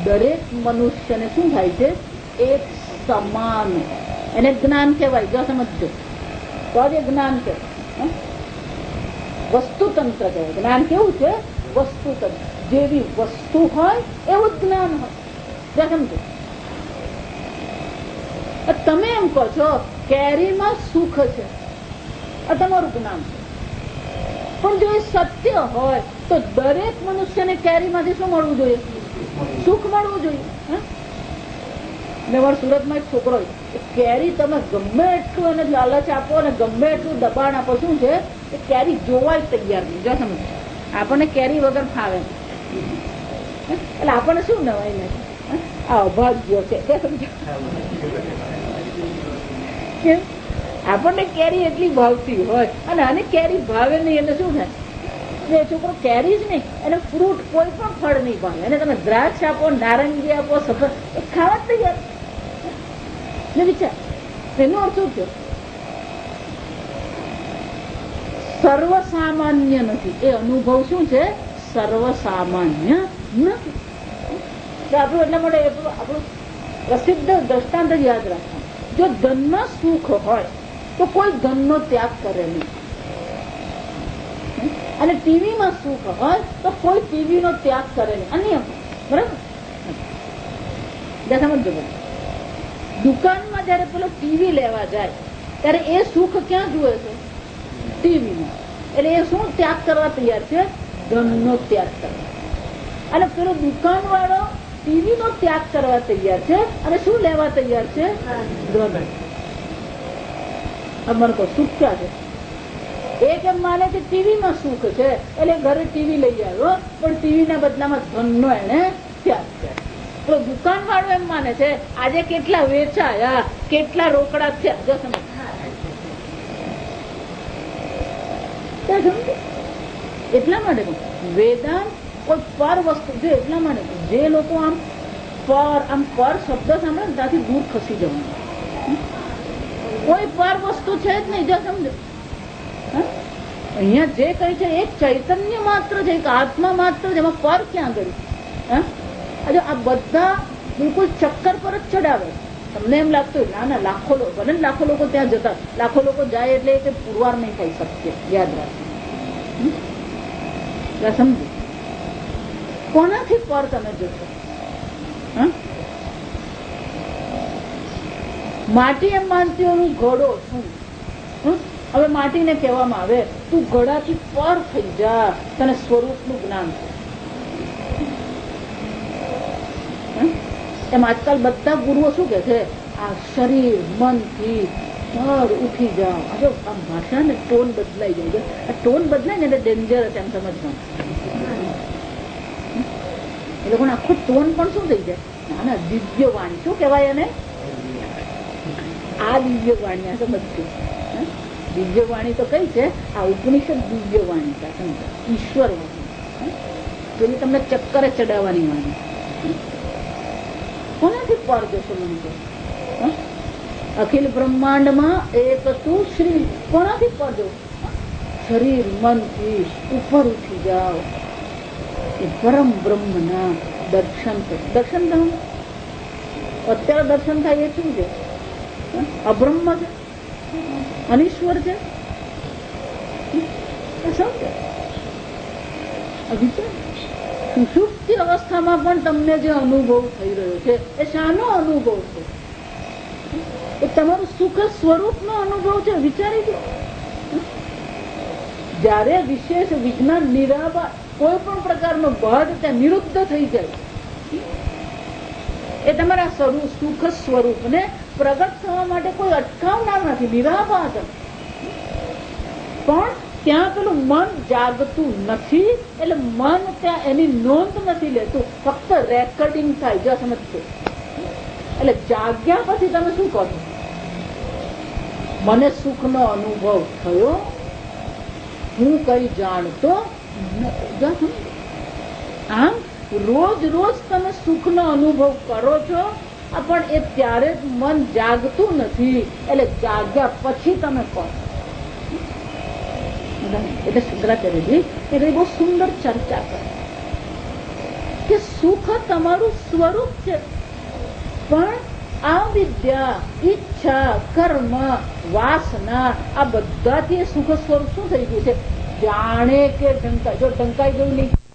દરેક મનુષ્યને શું થાય છે? એક સમાન. એને જ્ઞાન કહેવાય. જો સમજજો તો જ જ્ઞાન કહેવાય. વસ્તુતંત્ર કહેવાય. જ્ઞાન કેવું છે? વસ્તુતંત્ર. જેવી વસ્તુ હોય એવું જ જ્ઞાન હોય. જો સમજો. તમે એમ કહો છો કેરીમાં સુખ છે, આ તમારું જ્ઞાન છે. પણ જો એ સત્ય હોય તો દરેક મનુષ્યને કેરીમાંથી શું મળવું જોઈએ? સુખ મળવું જોઈએ. મેં મારા સુરતમાં એક છોકરો, કેરી તમે ગમે એટલું એને લાલચ આપો અને ગમે એટલું દબાણ આપો, શું છે એ કેરી જોવાય તૈયાર નહીં. જો સમજ, આપણને કેરી વગર ફાવે એટલે આપણને શું નવાય નહીં? આ અભાગ્ય છે. કેમ? આપણને કેરી એટલી ભાવતી હોય અને આને કેરી ભાવે નહીં એટલે શું થાય? એ છોકરો કેરી જ નહીં, એને ફ્રૂટ કોઈ પણ ફળ નહીં ભાવે. એને તમે દ્રાક્ષ આપો, નારંગી આપો, સફર, એ ખાવા જ તૈયાર. વિચાર એનો અર્થ શું થયો? સર્વસામાન્ય નથી. એ અનુભવ શું છે? સર્વસામાન્ય નથી. આપણું એટલા માટે આપણું પ્રસિદ્ધ દ્રષ્ટાંત જ યાદ રાખવાનું. જો ધનમાં સુખ હોય તો કોઈ ધનનો ત્યાગ કરે નહીં, અને ટીવીમાં સુખ હોય તો કોઈ ટીવીનો ત્યાગ કરે નહીં. અન્ય બરાબર. સમજો, દુકાનમાં જયારે પેલો ટીવી લેવા જાય ત્યારે એ સુખ ક્યાં જુએ છે? ટીવીમાં. એટલે એ શું ત્યાગ કરવા તૈયાર છે? ધનનો ત્યાગ કરવા. અને પેલો દુકાન વાળો ટીવી નો ત્યાગ કરવા તૈયાર છે અને શું લેવા તૈયાર છે? ધન. મને કહો સુખ ક્યાં છે? એક એમ માને કે ટીવીમાં સુખ છે એટલે ઘરે ટીવી લઈ આવ્યો, પણ ટીવી ના બદલામાં ધનનો એને ત્યાગ કર્યો. તો દુકાન વાળો એમ માને છે આજે કેટલા વેચાયા, કેટલા રોકડા થયા. જો સમજ, એટલા માટે વેદાંત કોઈ પર વસ્તુ જો એટલા માટે જે લોકો આમ પર શબ્દ સાંભળે ને ત્યાંથી દૂર ખસી જવાનું. કોઈ પર વસ્તુ છે જ નહીં. જો સમજો, અહીંયા જે કઈ છે એક ચૈતન્ય માત્ર છે, એક આત્મા માત્ર છે. એમાં પર ક્યાં ગયું? આ બધા બિલકુલ ચક્કર પર જ ચડાવે. તમને એમ લાગતું ના ના લાખો લોકો, ભલે લાખો લોકો ત્યાં જતા, લાખો લોકો જાય એટલે એ પુરવાર નહીં થઈ શકશે. યાદ રાખો. સમજો, કોનાથી પર તમે જોશો? માટી એમ માનતી હું ઘડો છું. હવે માટીને કહેવામાં આવે તું ઘડાથી પર થઈ જા, તને સ્વરૂપનું જ્ઞાન છે. એમ આજકાલ બધા ગુરુઓ શું કે છે? આ શરીર મનથી પર ઉઠી જાઓ. આજે આ ભાષા ને ટોન બદલાઈ જાય. આ ટોન બદલાય ને એટલે ડેન્જર છે એમ સમજવાનું. એ લોકોને આખું ટોન પણ શું થઈ જાય? ના ના દિવ્ય વાણી શું કહેવાય એને? આ દિવ્ય વાણી. આ તો બધું દિવ્ય વાણી તો કઈ છે? આ ઉપનિષદ દિવ્ય વાણી છે. સમજો, ઈશ્વર વાણી. પેલી તમને ચક્કરે ચડાવવાની વાણી. કોનાથી પર જશો? મને કહો. અખિલ બ્રહ્માંડમાં એક તું શ્રી. કોનાથી પર જવું? શરીર મનથી ઉપર ઉઠી જાઓ. એ પરમ બ્રહ્મના દર્શન કરો. દર્શન તમે અત્યારે દર્શન થાય એ શું છે? અબ્રહ્મ છે, અનીશ્વર છે. સુષુપ્તિ અવસ્થામાં પણ તમને જે અનુભવ થઈ રહ્યો છે એ શાનો અનુભવ છે? એ તમારું સુખ સ્વરૂપનો અનુભવ છે. વિચારી દો. જયારે વિશેષ વિજ્ઞાન નિરાવા કોઈ પણ પ્રકારનો બાદ ત્યાં નિરુદ્ધ થઈ જાય, એ તમારા સુખ સ્વરૂપને પ્રગટ થવા માટે કોઈ અટકાવનાર નથી, નિરાભાસ. પણ ત્યાં પેલું મન જાગતું નથી, એટલે મન ત્યાં એની નોંધ નથી લેતું, ફક્ત રેકોર્ડિંગ થાય. જો સમજશે. એટલે જાગ્યા પછી તમે શું કહો છો? મને સુખનો અનુભવ થયો, હું કઈ જાણતો. આમ રોજ રોજ તમે સુખનો અનુભવ કરો છો, પણ એ ત્યારે જ મન જાગતું નથી. એટલે જાગ્યા પછી તમે કહો. એટલે શંકરાચાર્યજી એટલે બહુ સુંદર ચર્ચા કરે કે સુખ તમારું સ્વરૂપ છે, પણ આ વિદ્યા, ઈચ્છા, કર્મ, વાસના આ બધાથી સુખ સ્વરૂપ શું થઈ ગયું છે? જાણે કે ઢંકાય. જો ઢંકાઈ ગયું નહીં